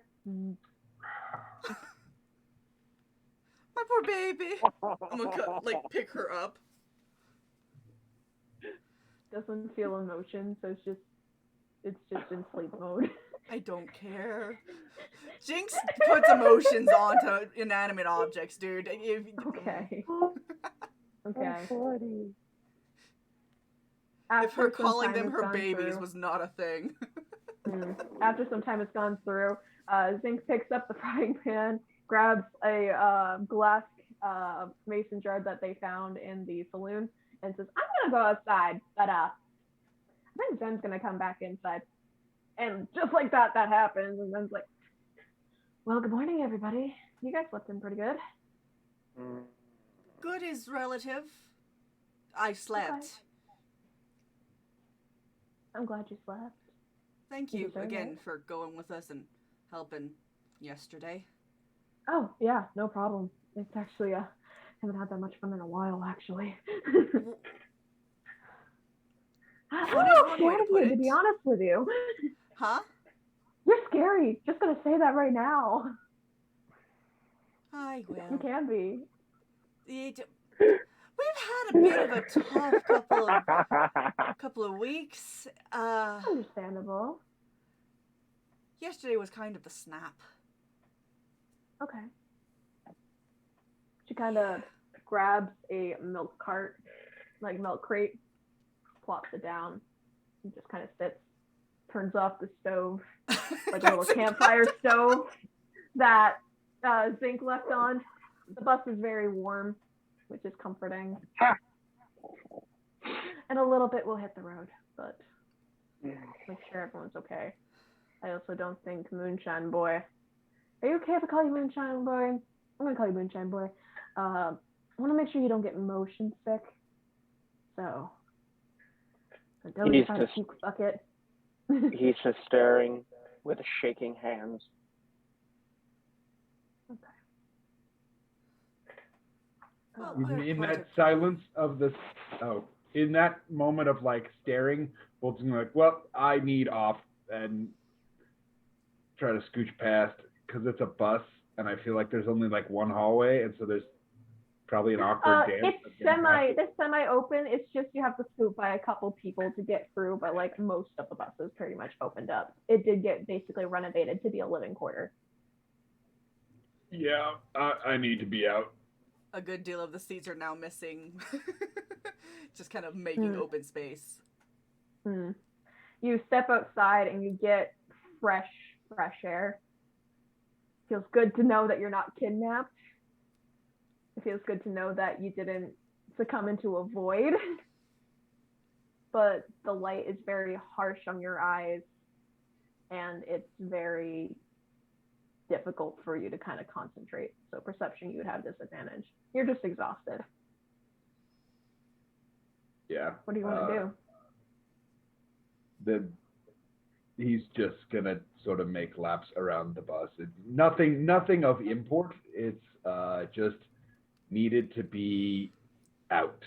My poor baby. I'm gonna pick her up. doesn't feel emotion, so it's just in sleep mode. I don't care. Jinx puts emotions onto inanimate objects, dude. Okay. Okay. If her After some calling time them has her gone babies through- was not a thing. After some time has gone through, Zinc picks up the frying pan, grabs a glass mason jar that they found in the saloon, and says, "I'm gonna go outside, but I think Zen's gonna come back inside." And just like that happens, and Zen's like, "Well, good morning, everybody. You guys slept in pretty good." Good is relative. I slept. Okay. I'm glad you slept. Thank You you deserve again it. for going with us and helping yesterday. Oh, yeah, no problem. It's actually, haven't had that much fun in a while, actually. Fun is I'm one scared way to of put you, to it. be honest with you. Huh? You're scary. Just gonna say that right now. I You will. can be. We've had a bit of a tough couple of weeks. Understandable. Yesterday was kind of the snap. Okay. She kind of grabs a milk cart, like milk crate, plops it down, and just kind of sits, turns off the stove, like a little campfire stove that Zinc left on. The bus is very warm, which is comforting. And a little bit will hit the road, but make sure everyone's okay. I also don't think Moonshine Boy. Are you okay if I call you Moonshine Boy? I'm gonna call you Moonshine Boy. I want to make sure you don't get motion sick. So Don't He's try to just- puke bucket. He's just staring with shaking hands. Well, In quite that silence of this, in that moment of like staring, Bolton's gonna be like, well, I need off and try to scooch past because it's a bus and I feel like there's only like one hallway and so there's probably an awkward dance. It's semi open. It's just you have to scoot by a couple people to get through, but like most of the buses pretty much opened up. It did get basically renovated to be a living quarter. Yeah, I need to be out. a good deal of the seats are now missing. Just kind of making open space. You step outside and you get fresh air. Feels good to know that you're not kidnapped. It feels good to know that you didn't succumb into a void. But the light is very harsh on your eyes, and it's very difficult for you to kind of concentrate. So perception, you would have disadvantage. You're just exhausted. Yeah. What do you want to do? He's just gonna sort of make laps around the bus. Nothing of import. It's just needed to be out.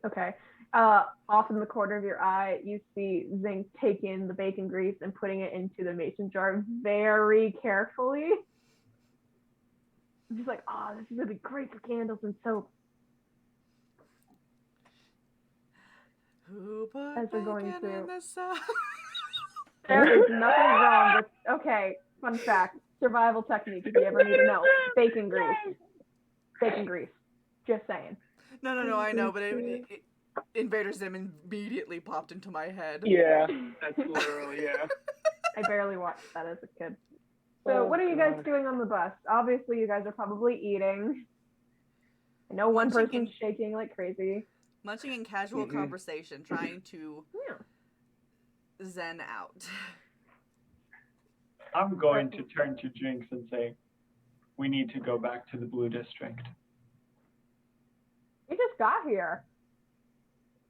Okay. Off in the corner of your eye, you see Zink taking the bacon grease and putting it into the mason jar very carefully. She's like, oh, this is going to be great for candles and soap. Who put As we're going bacon in to- the soup? There is nothing wrong with, okay, fun fact, survival technique if you ever need to know. Bacon grease. Bacon grease. Just saying. No, I know, but Invader Zim immediately popped into my head. Yeah. That's literally, yeah. I barely watched that as a kid. So what are you guys God. doing on the bus? Obviously, you guys are probably eating. I know one Munching person's shaking like crazy. Munching in casual conversation, trying to Yeah. zen out. I'm going to turn to Jinx and say, we need to go back to the Blue District. You just got here.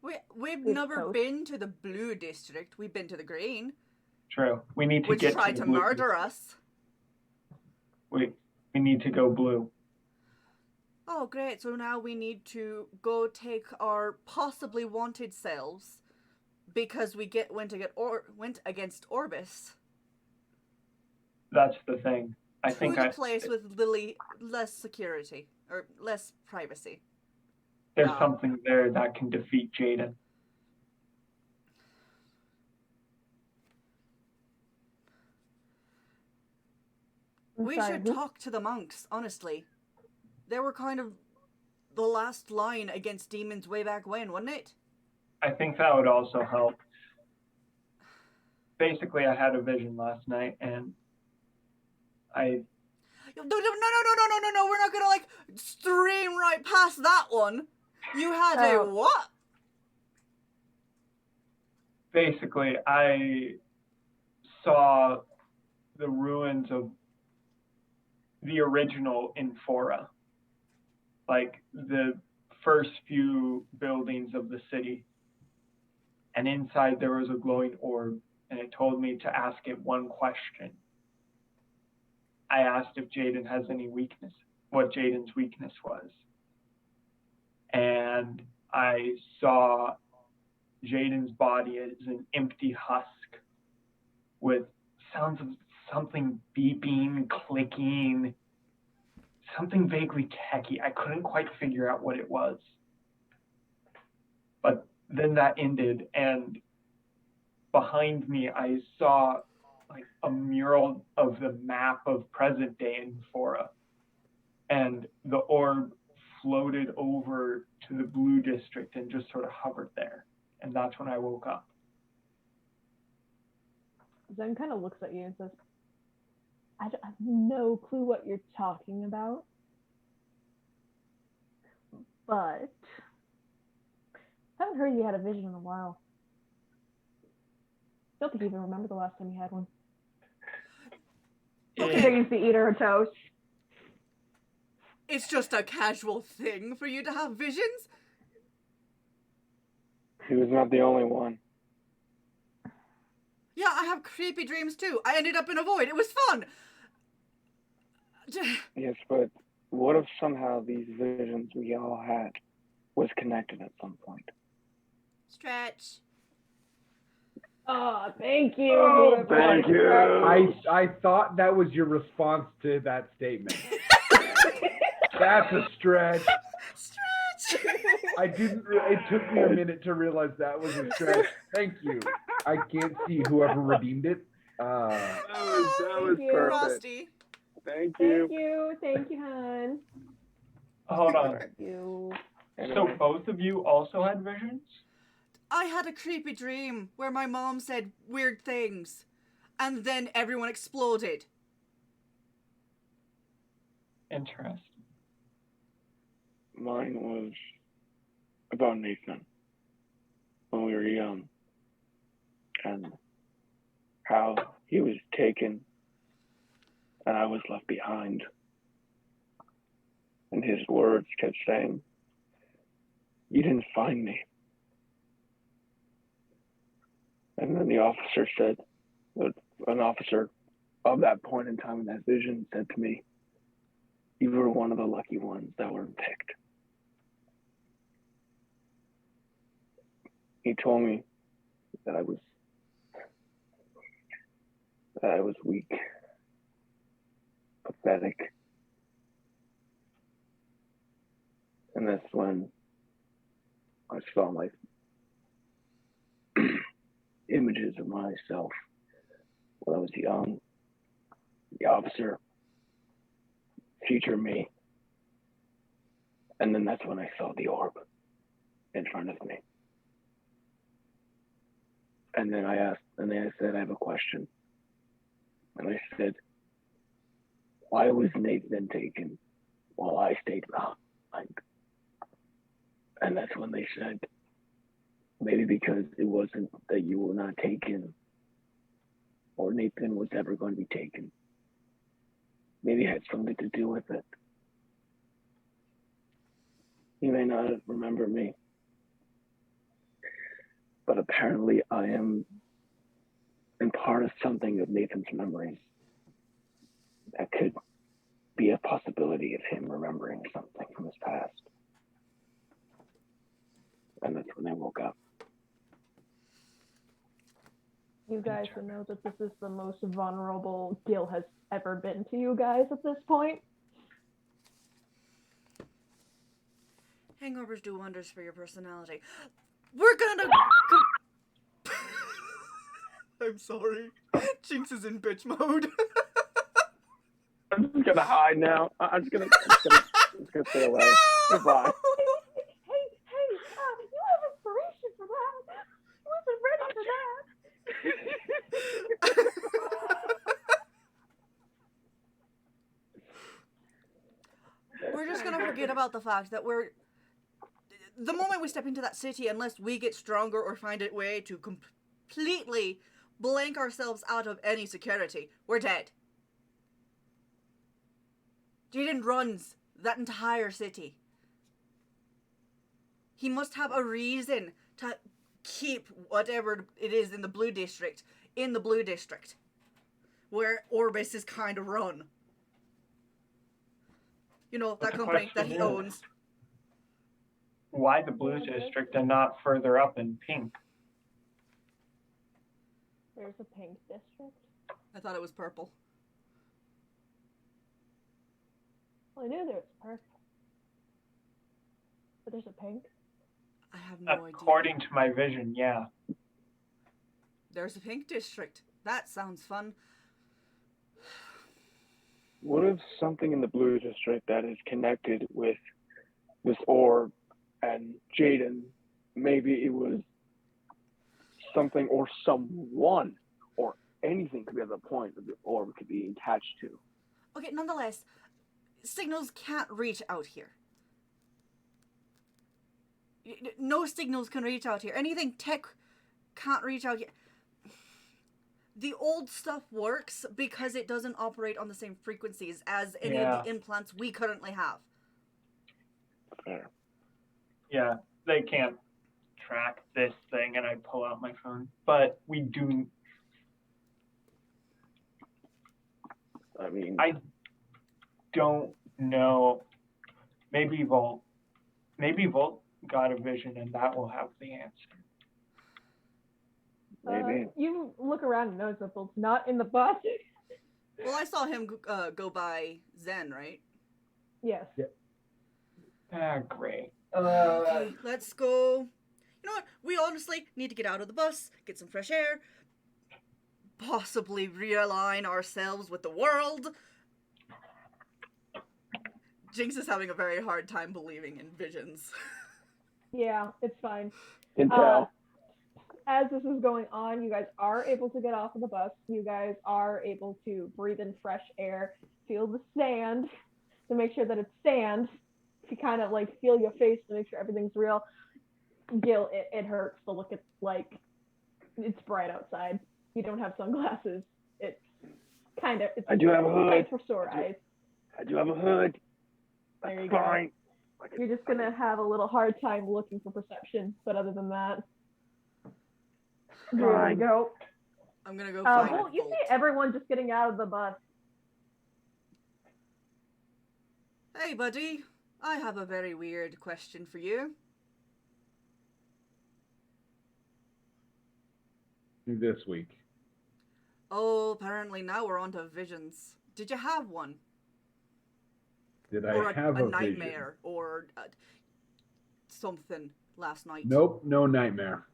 We've Good never toast. been to the Blue District. We've been to the Green, True. We need to which get tried to to the Blue murder us. We need to go blue. Oh, great. So now we need to go take our possibly wanted selves because we went against Orbis. That's the thing. I To think the place with less security or less privacy. there's something there that can defeat Jaden. We should talk to the monks, honestly. They were kind of the last line against demons way back when, wasn't it? I think that would also help. Basically, I had a vision last night, and No, we're not gonna, like, stream right past that one. You had a what? basically, I saw the ruins of the original Infora, like the first few buildings of the city. And inside there was a glowing orb, and it told me to ask it one question. I asked if Jaden has any weakness, what Jaden's weakness was. And I saw Jaden's body as an empty husk with sounds of something beeping, clicking, something vaguely techy. I couldn't quite figure out what it was. But then that ended, and behind me I saw like a mural of the map of present day Infora. And the orb floated over to the Blue District and just sort of hovered there. And that's when I woke up. Zen kind of looks at you and says, I have no clue what you're talking about. But I haven't heard you had a vision in a while. Don't think you even remember the last time you had one. Okay. Brings the eater a toast. It's just a casual thing for you to have visions? He was not the only one. Yeah, I have creepy dreams too. I ended up in a void. It was fun. Yes, but what if somehow these visions we all had was connected at some point? Stretch. Oh, thank you. Oh, whoever thank said you. that. I thought that was your response to that statement. That's a stretch. Stretch. I didn't. It took me a minute to realize that was a stretch. Thank you. I can't see whoever redeemed it. That was you. perfect. Frosty. Thank you. Thank you, hon. Hold on. Thank you. So both of you also had visions? I had a creepy dream where my mom said weird things, and then everyone exploded. Interesting. Mine was about Nathan when we were young and how he was taken and I was left behind. And his words kept saying, "You didn't find me." And then the officer said, an officer of that point in time in that vision said to me, "You were one of the lucky ones that were picked." He told me that I was weak, pathetic. And that's when I saw my images of myself when I was young. The officer, future me. And then that's when I saw the orb in front of me. And then I said, "I have a question." And I said, "Why was Nathan taken while I stayed behind?" And that's when they said, maybe because it wasn't that you were not taken or Nathan was ever going to be taken. Maybe it had something to do with it. You may not remember me, but apparently I am in part of something of Nathan's memories that could be a possibility of him remembering something from his past. And that's when I woke up. You guys would know that this is the most vulnerable Gil has ever been to you guys at this point. Hangovers do wonders for your personality. We're gonna... I'm sorry. Jinx is in bitch mode. I'm just gonna hide now. I'm just gonna stay away. No! Goodbye. Hey, you have inspiration for that. I wasn't ready for that. We're just gonna forget about the fact that the moment we step into that city, unless we get stronger or find a way to completely blank ourselves out of any security, we're dead. Jaden runs that entire city. He must have a reason to keep whatever it is in the blue district, where Orbis is kind of run. You know, that company that he owns. Why the blue district and not further up in pink? There's a pink district. I thought it was purple. Well, I knew there was purple. But there's a pink. I have no idea. According to my vision, yeah. There's a pink district. That sounds fun. What if something in the blue district that is connected with this orb and Jaden, maybe it was something or someone or anything could be at the point that the orb could be attached to. Okay, nonetheless, signals can't reach out here. No signals can reach out here. Anything tech can't reach out here. The old stuff works because it doesn't operate on the same frequencies as any of the implants we currently have. Fair. Yeah, they can't track this thing, and I pull out my phone. But we do I mean, I don't know. Maybe Volt. Maybe Volt got a vision, and that will have the answer. maybe. You look around and notice that Bolt's not in the bus. Well, I saw him go by Zen, right? Yes. Ah, great. Okay, let's go. You know what? We honestly need to get out of the bus, get some fresh air, possibly realign ourselves with the world. Jinx is having a very hard time believing in visions. Yeah, it's fine. Can tell. As this is going on, you guys are able to get off of the bus. You guys are able to breathe in fresh air, feel the sand to make sure that it's sand. If you kind of like feel your face to make sure everything's real. Gil, it hurts to look at, like, it's bright outside. You don't have sunglasses. It's kind of, it's I do have a hood. tight for sore eyes. I do have a hood. There you That's go. fine. You're just gonna have a little hard time looking for perception, but other than that, there you Fine. go. I'm gonna go find Well, you Bolt. see everyone just getting out of the bus. Hey, buddy. I have a very weird question for you. This week. Oh, apparently now we're on to visions. Did you have one? Did Or I have a nightmare or something last night? vision? Nope, no nightmare.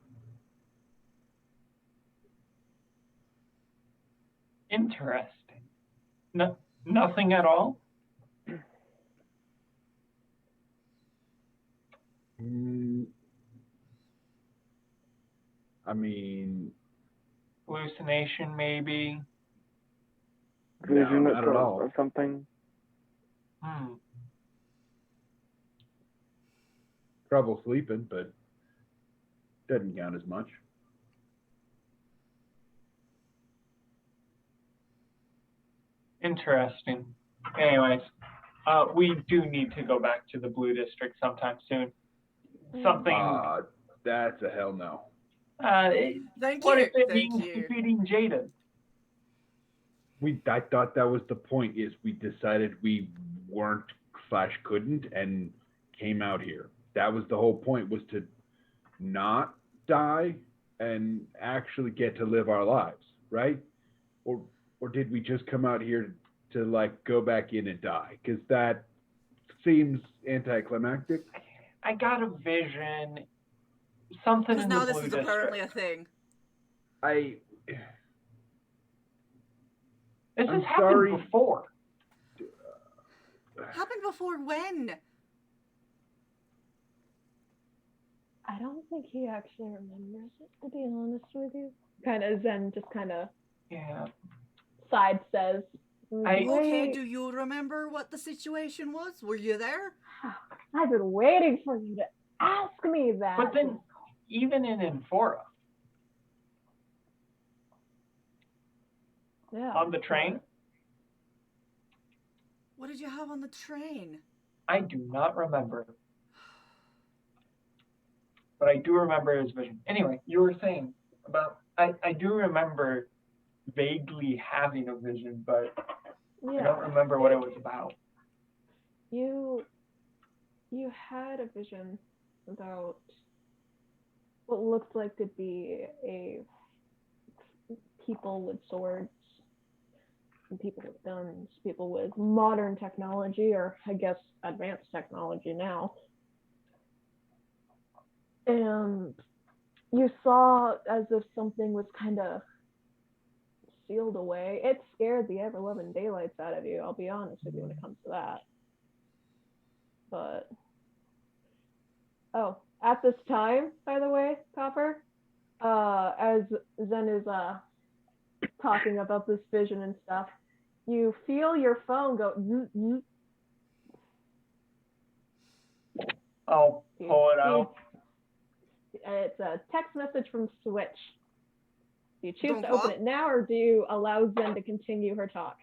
Interesting. No, nothing at all. I mean, Hallucination, maybe. Vision not at all. or something. Trouble sleeping, but doesn't count as much. Interesting. Anyways, we do need to go back to the Blue District sometime soon. Something. That's a hell no. Thank What you. if it Thank means you. defeating Jaden? I thought that was the point. Is we decided we weren't / couldn't and came out here. That was the whole point, was to not die and actually get to live our lives, right? Or did we just come out here to like go back in and die? Because that seems anticlimactic. I got a vision. Something Because in now the this Blue is District. apparently a thing. This I'm has happened sorry. before. Happened before when? I don't think he actually remembers it, to be honest with you. Kind of Zen just kind of Yeah. side says. Okay, do you remember what the situation was? Were you there? I've been waiting for you to ask me that. But then, even in Infora, yeah, on the train, What did you have on the train? I do not remember. But I do remember his vision. Anyway, you were saying about, I do remember vaguely having a vision, but I don't remember what it was about. You had a vision about what looked like to be a people with swords, and people with guns, people with modern technology, or I guess advanced technology now. And you saw as if something was kind of sealed away. It scared the ever-loving daylights out of you, I'll be honest with you when it comes to that. But, oh, at this time, by the way, Copper, as Zen is talking about this vision and stuff, you feel your phone go zzz. I'll pull it out. It's a text message from Switch. Do you choose Don't to open what? it now, or do you allow Zen to continue her talk?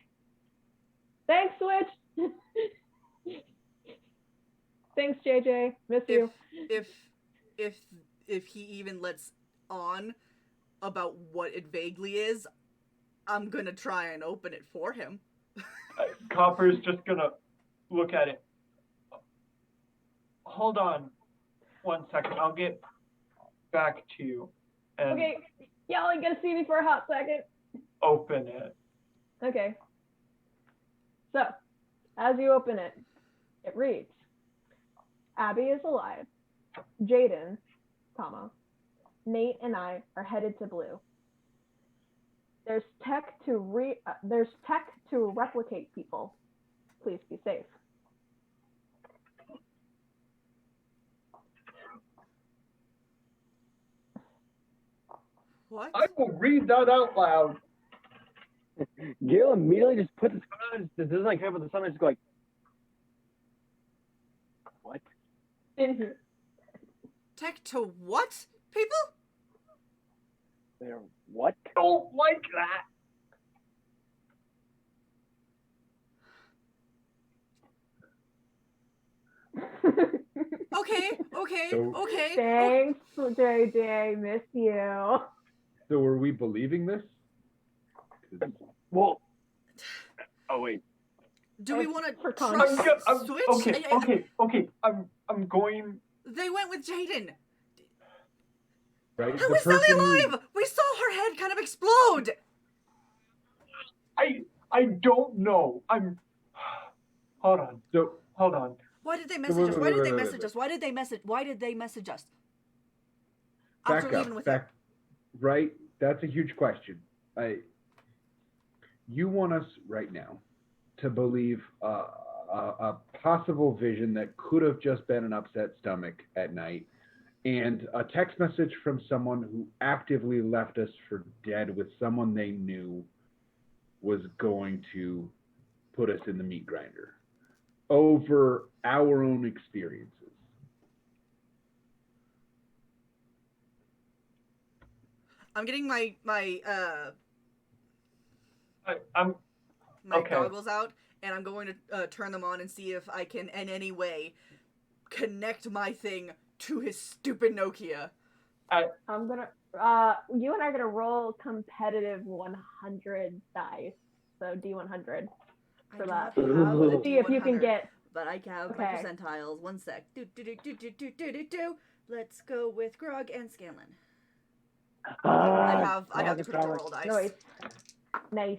Thanks, Switch! Thanks, JJ. Miss you. If he even lets on about what it vaguely is, I'm gonna try and open it for him. Copper's just gonna look at it. Hold on 1 second. I'll get back to you and Okay, y'all ain't gonna see me for a hot second. open it. Okay. So, as you open it, it reads, Abby is alive. Jaden, comma, Nate and I are headed to Blue. There's tech to replicate people. Please be safe. What? I will read that out loud. Gil immediately just puts his phone on. This doesn't like care about the sun. Just go like, what? Tech to what? People? They're what? Don't like that. Okay. Thanks, JJ. Miss you. So are we believing this? 'Cause Well, oh wait. Do we want For to context. trust switch? Okay. I'm going. They went with Jaden. right? How is Sally alive? We saw her head kind of explode. I don't know. Hold on. So Hold on. Why did they message us? Why did they message us? Why did they message us? After leaving with him. Right? That's a huge question. You want us right now to believe a possible vision that could have just been an upset stomach at night, and a text message from someone who actively left us for dead with someone they knew was going to put us in the meat grinder over our own experiences. I'm getting my I'm okay. goggles out, and I'm going to turn them on and see if I can in any way connect my thing to his stupid Nokia. I'm gonna. You and I are gonna roll competitive 100 dice. So D100 for that. To see if you can get. But I have my percentiles. 1 sec. Do. Let's go with Grog and Scanlan. I have the critical roll dice. Nice.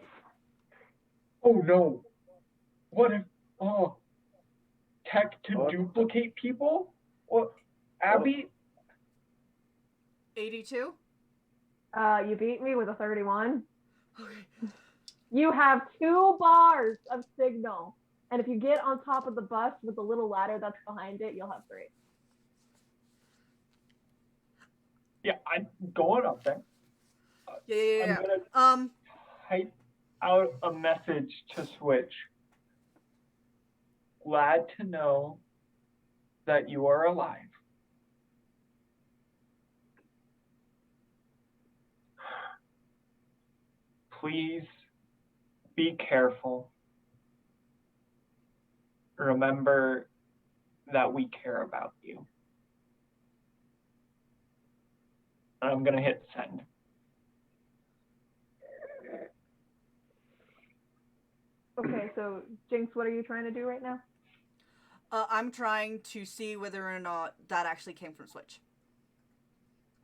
Oh no. What if tech to duplicate people? Well, Abby 82? You beat me with a 31. Okay. You have 2 bars of signal. And if you get on top of the bus with the little ladder that's behind it, you'll have 3. Yeah, I'm going up there. Yeah. I'm gonna type out a message to Switch. Glad to know that you are alive. Please be careful. Remember that we care about you. And I'm going to hit send. Okay, so Jinx, what are you trying to do right now? I'm trying to see whether or not that actually came from Switch.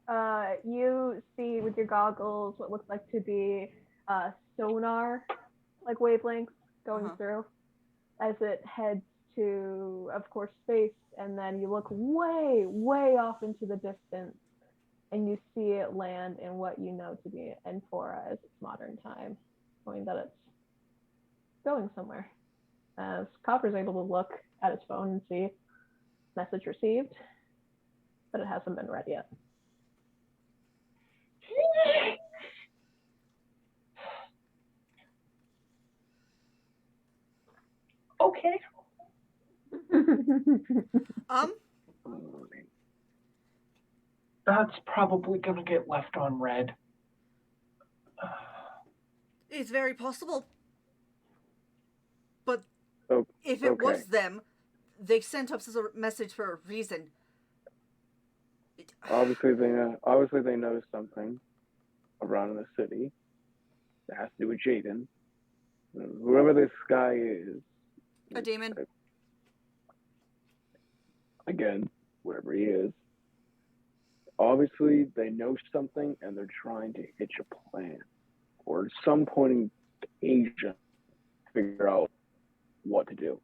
You see with your goggles what looks like to be sonar, like wavelengths going through as it heads to, of course, space, and then you look way, way off into the distance, and you see it land in what you know to be Enfora as its modern time, knowing that it's going somewhere. As Copper's able to look at his phone and see message received, but it hasn't been read yet. Okay. That's probably gonna get left on red. It's very possible. But if it Okay. was them, they sent us a message for a reason. Obviously they know something around the city that has to do with Jaden. Whoever this guy is, A demon. again, wherever he is, obviously they know something and they're trying to hitch a plan. Or at some point in Asia, figure out what to do.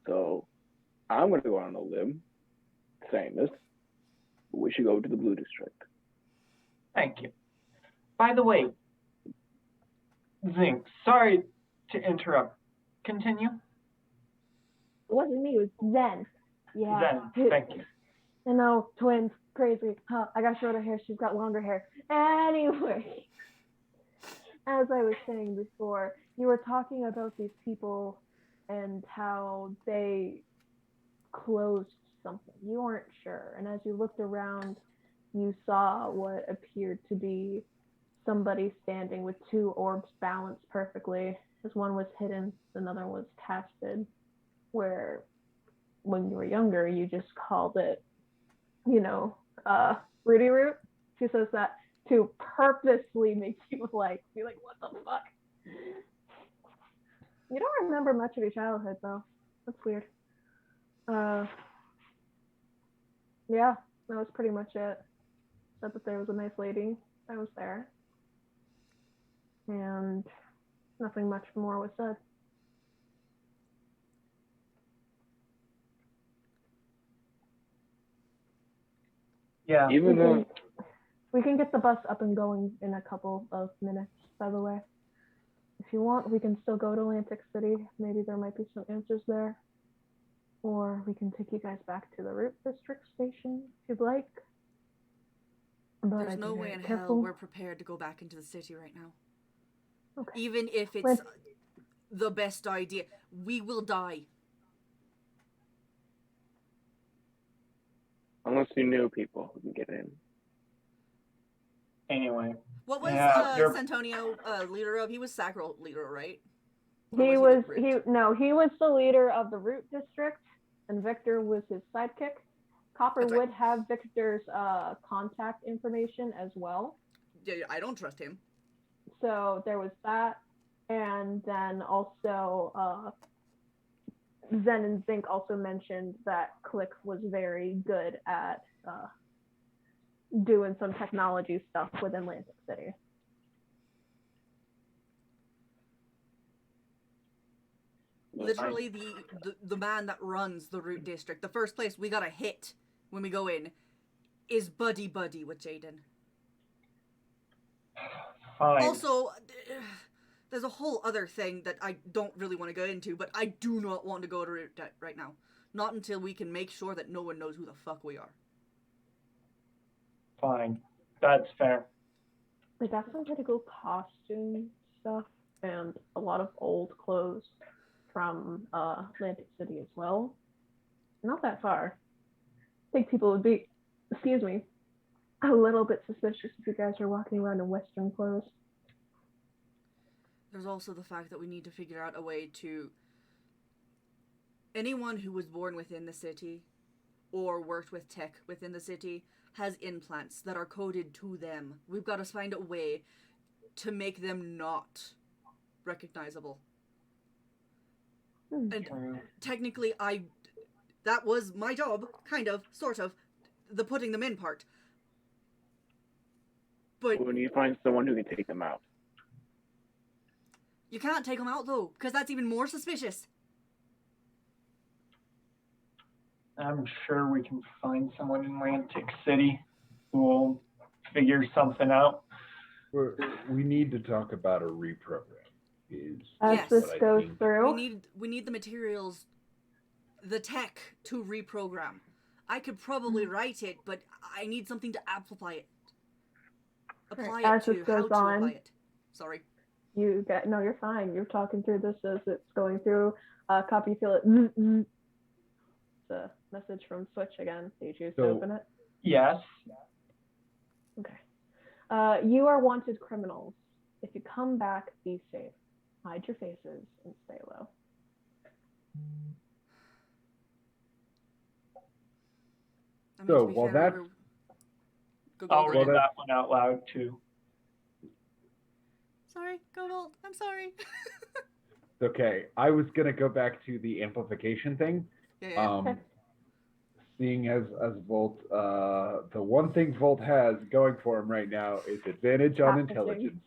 So I'm going to go on a limb saying this. We should go to the Blue District. Thank you. By the way, Zink, sorry to interrupt. Continue. It wasn't me, it was Zen. Yeah. Zen, thank you. I know, twins, crazy. Huh, I got shorter hair, she's got longer hair. Anyway, as I was saying before, you were talking about these people and how they closed something. You weren't sure. And as you looked around, you saw what appeared to be somebody standing with two orbs balanced perfectly. As one was hidden, another was casted. Where when you were younger, you just called it, Rudy Root. She says that to purposely make you be like, what the fuck? You don't remember much of your childhood, though. That's weird. Yeah, that was pretty much it. Except that there was a nice lady that was there. And nothing much more was said. Yeah. Even though We can get the bus up and going in a couple of minutes, by the way. If you want, we can still go to Atlantic City. Maybe there might be some answers there. Or we can take you guys back to the Root District station if you'd like. But There's no way in hell we're prepared to go back into the city right now. Okay. Even if it's the best idea, we will die. unless you knew people who can get in. Anyway. What was you're- Santonio leader of? He was Sacral leader, right? He was the leader of the Root District, and Victor was his sidekick. Copper That's right. would have Victor's contact information as well. Yeah, I don't trust him. So there was that, and then also Zen and Zinc also mentioned that Click was very good at doing some technology stuff with Atlantic City. Literally, the man that runs the Root District, the first place we gotta hit when we go in, is buddy with Jaden. Fine. Also, there's a whole other thing that I don't really want to go into, but I do not want to go to Root right now. Not until we can make sure that no one knows who the fuck we are. Fine. That's fair. They got some pretty cool costume stuff and a lot of old clothes from Atlantic City as well. Not that far. I think people would be, a little bit suspicious if you guys are walking around in Western clothes. There's also the fact that we need to figure out a way to... Anyone who was born within the city or worked with tech within the city has implants that are coded to them. We've got to find a way to make them not recognizable. And technically, that was my job, kind of, sort of, the putting them in part. But We need to find someone who can take them out. you can't take them out, though, because that's even more suspicious. I'm sure we can find someone in Atlantic City who will figure something out. We need to talk about a reprogram. As Yes. this what I goes think. through, We need the materials, the tech to reprogram. I could probably write it, but I need something to apply it. Apply As it to this how goes to on, apply it. Sorry. no, you're fine. You're talking through this as it's going through. Copy, feel it. It's a message from Switch again. Do you choose to open it? Yes. Okay. You are wanted criminals. If you come back, be safe. Hide your faces and stay low. I mean, So, to be while fair, that's- Go, I'll go, read go. that one out loud too. sorry. Go Volt. I'm sorry. Okay, I was gonna go back to the amplification thing. Yeah. Seeing as Volt, the one thing Volt has going for him right now is advantage on Packaging.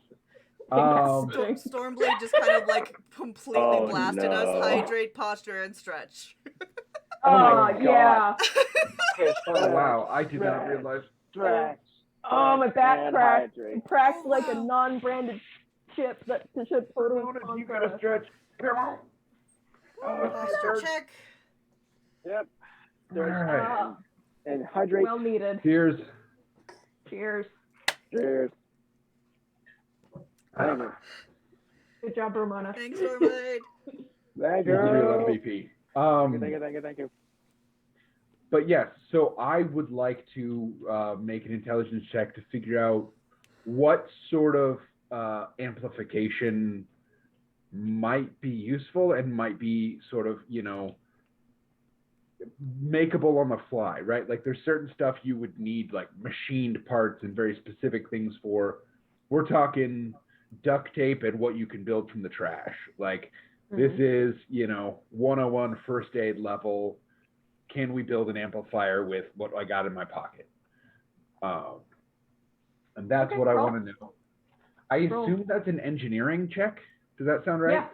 intelligence. Stormblade just kind of like completely Oh, blasted us. no. Hydrate, posture, and stretch. Oh my yeah. Oh wow, I did not realize. Stretch. Oh, my back and cracked. hydrate. It cracked Oh, like a wow. non-branded chip that the chip totally Ramona, you gotta stretch. Come on. Posture check. Yep. Alright. And hydrate. Well needed. Cheers. Cheers. Cheers. Thank you. Good job, Ramona. Thanks, Stormblade. Thank You're the real you. MVP. Thank you. But yes, so I would like to make an intelligence check to figure out what sort of amplification might be useful and might be sort of, makeable on the fly, right? Like there's certain stuff you would need like machined parts and very specific things for. We're talking duct tape and what you can build from the trash. Like this is, 101 first aid level. Can we build an amplifier with what I got in my pocket? And that's Okay, what I roll. want to know. I assume that's an engineering check. Does that sound right? Yeah.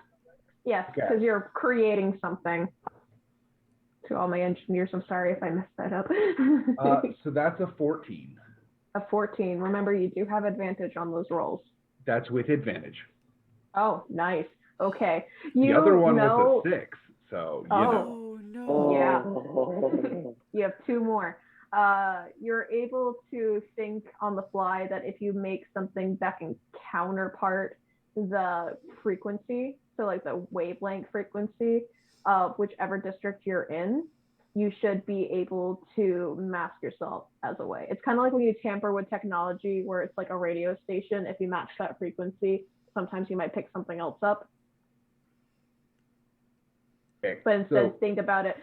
Yes, Okay. because you're creating something. To all my engineers, I'm sorry if I messed that up. So that's a 14. A 14. Remember, you do have advantage on those rolls. That's with advantage. Oh, nice. Okay. The other one was a 6, so you know. Oh, no. Yeah. You have 2 more. You're able to think on the fly that if you make something that can counterpart the frequency, so like the wavelength frequency of whichever district you're in, you should be able to mask yourself as a way. It's kind of like when you tamper with technology where it's like a radio station. If you match that frequency, sometimes you might pick something else up. Okay, But instead, so, think about it.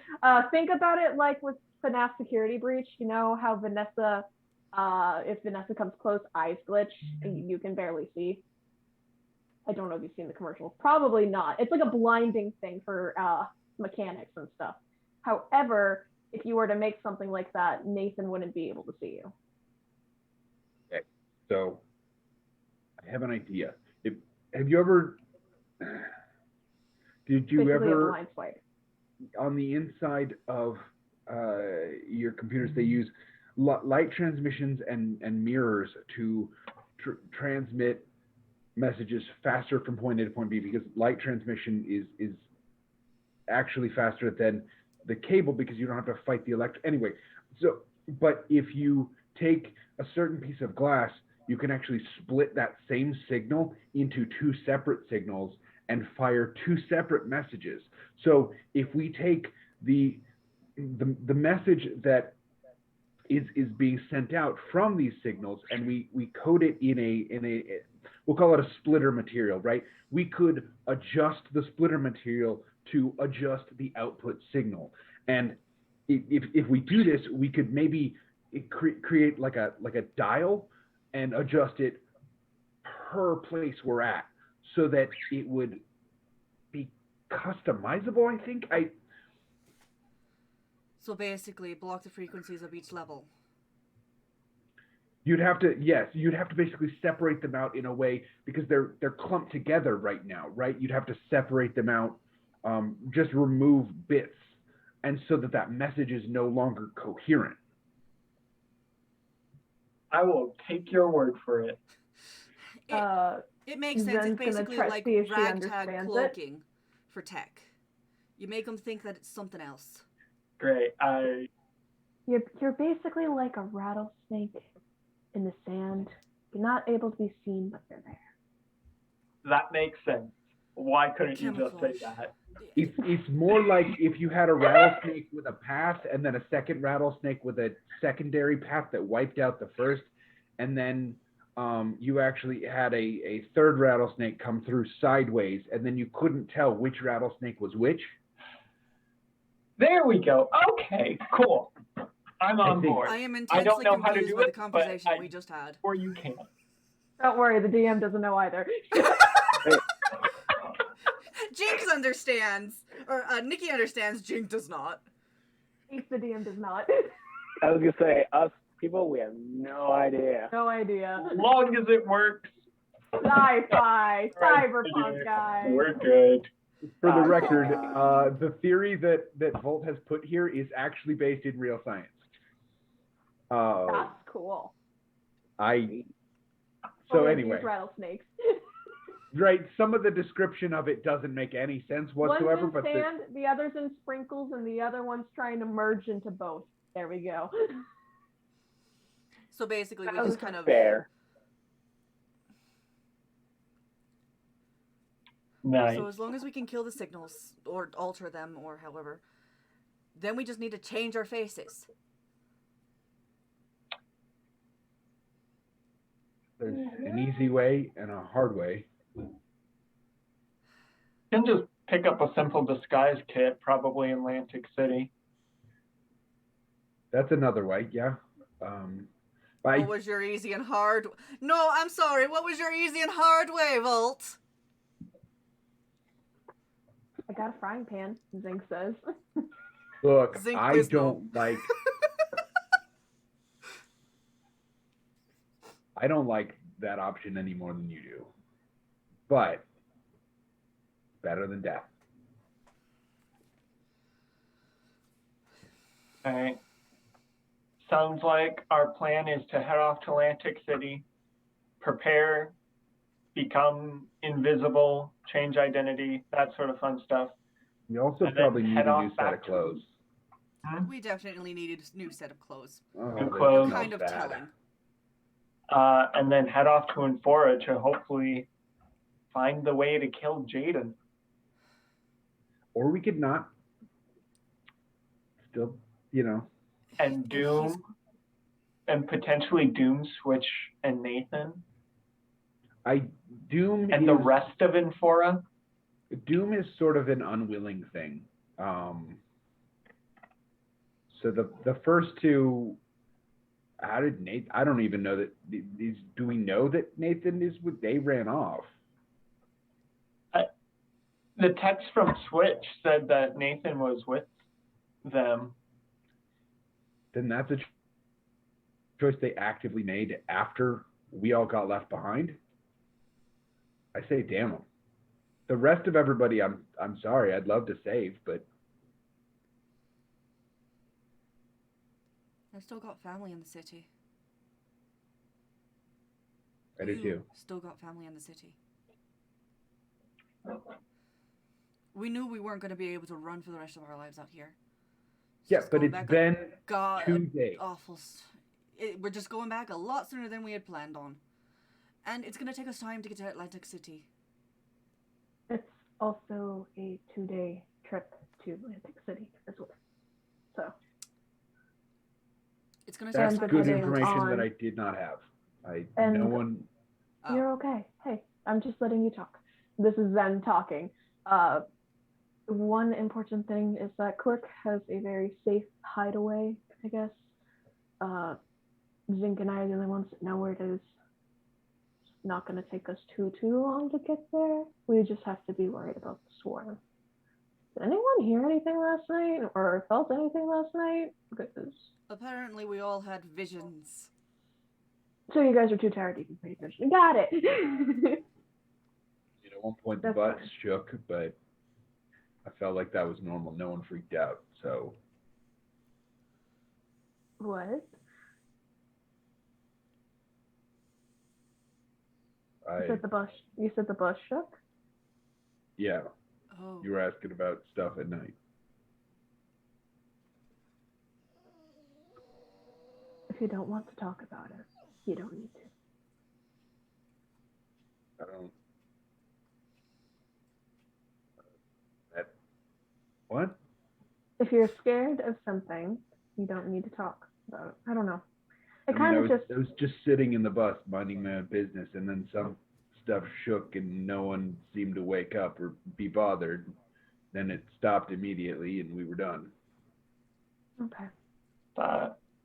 Think about it like with FNAF Security Breach. You know how Vanessa, if Vanessa comes close, eyes glitch and you can barely see. I don't know if you've seen the commercials. Probably not. It's like a blinding thing for mechanics and stuff. However, if you were to make something like that, Nathan wouldn't be able to see you. okay, so I have an idea. Have you ever? Did you Basically a ever? blind swipe. On the inside of your computers, they use light transmissions and mirrors to transmit messages faster from point A to point B, because light transmission is actually faster than the cable because you don't have to fight the anyway. So, but if you take a certain piece of glass, you can actually split that same signal into 2 separate signals and fire 2 separate messages. So if we take the message that is being sent out from these signals and we code it in a we'll call it a splitter material, right? We could adjust the splitter material to adjust the output signal. And if we do this, we could maybe create like a dial and adjust it per place we're at so that it would be customizable, I think. So basically, block the frequencies of each level. You'd have to basically separate them out in a way because they're clumped together right now, right? You'd have to separate them out, just remove bits, and so that message is no longer coherent. I will take your word for it. It makes sense. Zen's It's basically gonna like see if she ragtag understands cloaking for tech. You make them think that it's something else. Great. You're basically like a rattlesnake in the sand. You're not able to be seen, but they're there. That makes sense. Why couldn't you just say Camouflage. that? It's more like if you had a rattlesnake with a path and then a second rattlesnake with a secondary path that wiped out the first, and then you actually had a third rattlesnake come through sideways, and then you couldn't tell which rattlesnake was which. There we go. Okay, cool. I'm on board. I am I don't intensely know how to confused do by the it, but conversation we just had. or you can. Don't worry, the DM doesn't know either. Jinx understands, or Nikki understands. Jinx does not. Ace the DM does not. I was gonna say, us people, we have no idea. No idea. As long as it works, Sci-fi, Right, cyberpunk guys. we're good. For the Ah, record, the theory that Volt has put here is actually based in real science. That's cool. So Only anyway, use rattlesnakes. right? Some of the description of it doesn't make any sense whatsoever. One's in sand, the other's in sprinkles, and the other one's trying to merge into both. There we go. So basically, we just kind of Fair. Nice. So as long as we can kill the signals or alter them or however, then we just need to change our faces. There's an easy way and a hard way. You can just pick up a simple disguise kit, probably in Atlantic City. That's another way, yeah. What was your easy and hard? No, I'm sorry. What was your easy and hard way, Volt? I got a frying pan, Zink says. Look, Zinc I please don't like. I don't like that option any more than you do, but better than death. All right. Sounds like our plan is to head off to Atlantic City, prepare, become invisible, change identity, that sort of fun stuff. You also And then probably need head a new off set back of to- clothes. We definitely needed a new set of clothes. Oh, New they're clothes. not Kind of bad. telling. And then head off to Infora to hopefully find the way to kill Jaden. Or we could not. Still, And If Doom, and potentially Doom, Switch, and Nathan, Doom and is, the rest of Infora. Doom is sort of an unwilling thing. So the first two, how did Nathan? I don't even know that these. Do we know that Nathan is with? They ran off. The text from Switch said that Nathan was with them. Then that's a choice they actively made after we all got left behind. I say, damn them. The rest of everybody, I'm sorry. I'd love to save, but I've still got family in the city. I do You too. Still got family in the city. We knew we weren't going to be able to run for the rest of our lives out here. Yeah, Just but going it's back been God, 2 days. awful. We're just going back a lot sooner than we had planned on. And it's going to take us time to get to Atlantic City. It's also a 2-day trip to Atlantic City as well. So It's going to take us That's time good to get information on. that I did not have. And- No one. you're okay. Hey, I'm just letting you talk. This is Zen talking. One important thing is that Click has a very safe hideaway, I guess. Zink and I are the only ones that know where it is. It's not going to take us too long to get there. We just have to be worried about the swarm. Did anyone hear anything last night or felt anything last night? Because Apparently we all had visions. so you guys are too tired to even pay attention. Got it. At one point the That's bus fine. shook, but I felt like that was normal. No one freaked out. So What? You said the bus shook? Yeah, Oh. you were asking about stuff at night. If you don't want to talk about it, you don't need to. I don't. What? If you're scared of something, you don't need to talk about it. I don't know. It I kind of was, just I was just sitting in the bus minding my own business, and then some stuff shook, and no one seemed to wake up or be bothered. Then it stopped immediately, and we were done. okay.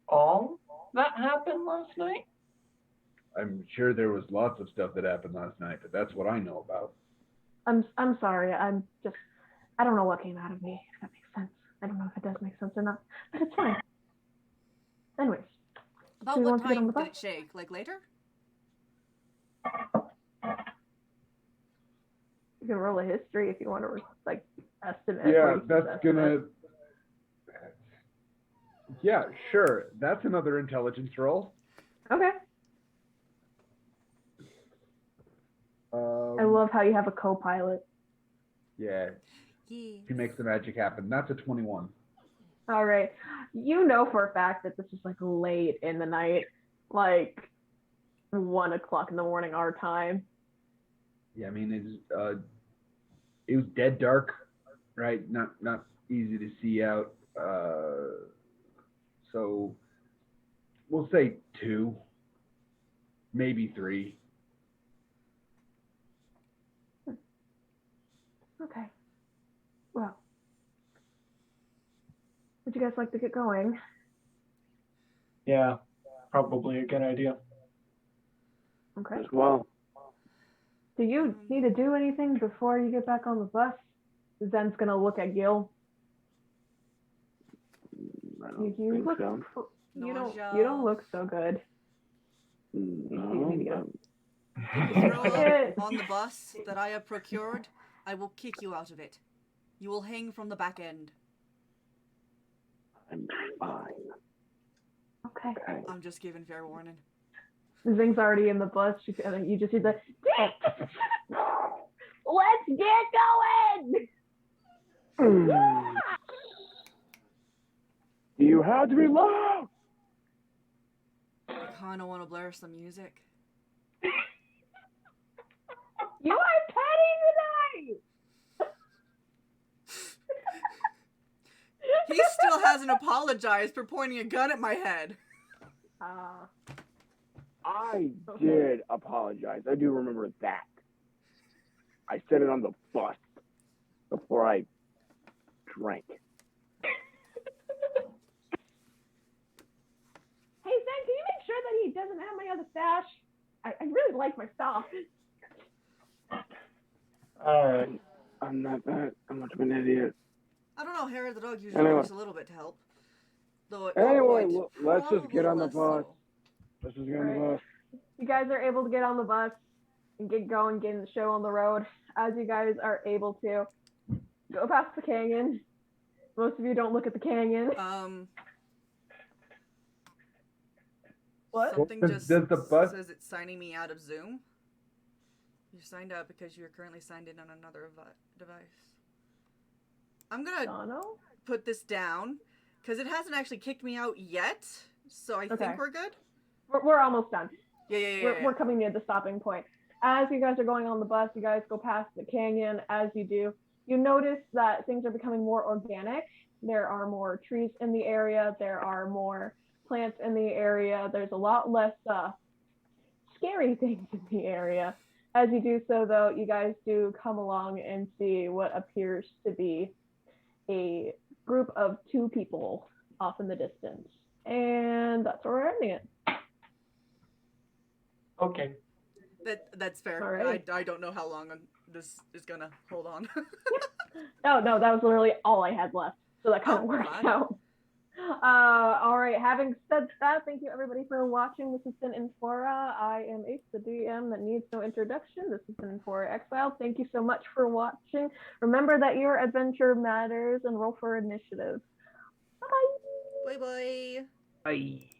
All that happened last night? I'm sure there was lots of stuff that happened last night, but that's what I know about. I'm sorry. I don't know what came out of me. If that makes sense. I don't know if it does make sense or not, but it's fine. Anyways, About do you what want to get on time the did bus? it shake? Like later? You can roll a history if you want to like estimate. Yeah, or you can that's just gonna. estimate. Yeah, sure. That's another intelligence roll. Okay. I love how you have a co-pilot. Yeah, Yeah. he makes the magic happen. That's a 21. All right. You know for a fact that this is like late in the night, like 1 o'clock in the morning our time. Yeah, I mean it was dead dark, right? Not easy to see out. So we'll say 2, maybe 3. Okay. Well, would you guys like to get going? Yeah, probably a good idea. Okay. As well. Do you need to do anything before you get back on the bus? Zen's gonna look at Gil. I don't You think look. so. You don't. Nausea. You don't look so good. No, If you throw up on the bus that I have procured, I will kick you out of it. You will hang from the back end. I'm fine. Okay. Okay. I'm just giving fair warning. Zing's already in the bus. You just hear the. Let's get going. You had to be loud. I kind of want to blare some music. You are petty tonight. He still hasn't apologized for pointing a gun at my head. I did apologize. I do remember that. I said it on the bus before I drank. Hey, Zen, can you make sure that he doesn't have my other stash? I really like my stuff. All right. I'm not that much of an idiot. I don't know, Harry the dog usually Anyway. works a little bit to help. Though at Anyway, one point, let's just get on the probably bus. less Let's just get on the Right. bus. You guys are able to get on the bus and get going, getting the show on the road. As you guys are able to go past the canyon. Most of you don't look at the canyon. so. What? Something Does just the bus- says it's signing me out of Zoom. You're signed out because you're currently signed in on another device. I'm gonna Dono? put this down because it hasn't actually kicked me out yet. So I Okay. think we're good. We're almost done. Yeah. We're coming near the stopping point. As you guys are going on the bus, you guys go past the canyon. As you do, you notice that things are becoming more organic. There are more trees in the area. There are more plants in the area. There's a lot less scary things in the area. As you do so, though, you guys do come along and see what appears to be a group of 2 people off in the distance. And that's where we're ending it. Okay. That's fair. Alright. I don't know how long this is gonna hold on. No, that was literally all I had left. So that kind of worked fine. out. All right. Having said that, thank you everybody for watching. This has been Infora. I am Ace, the DM that needs no introduction. This has been Infora Exile. Thank you so much for watching. Remember that your adventure matters and roll for initiative. Bye-bye. Bye bye. Bye.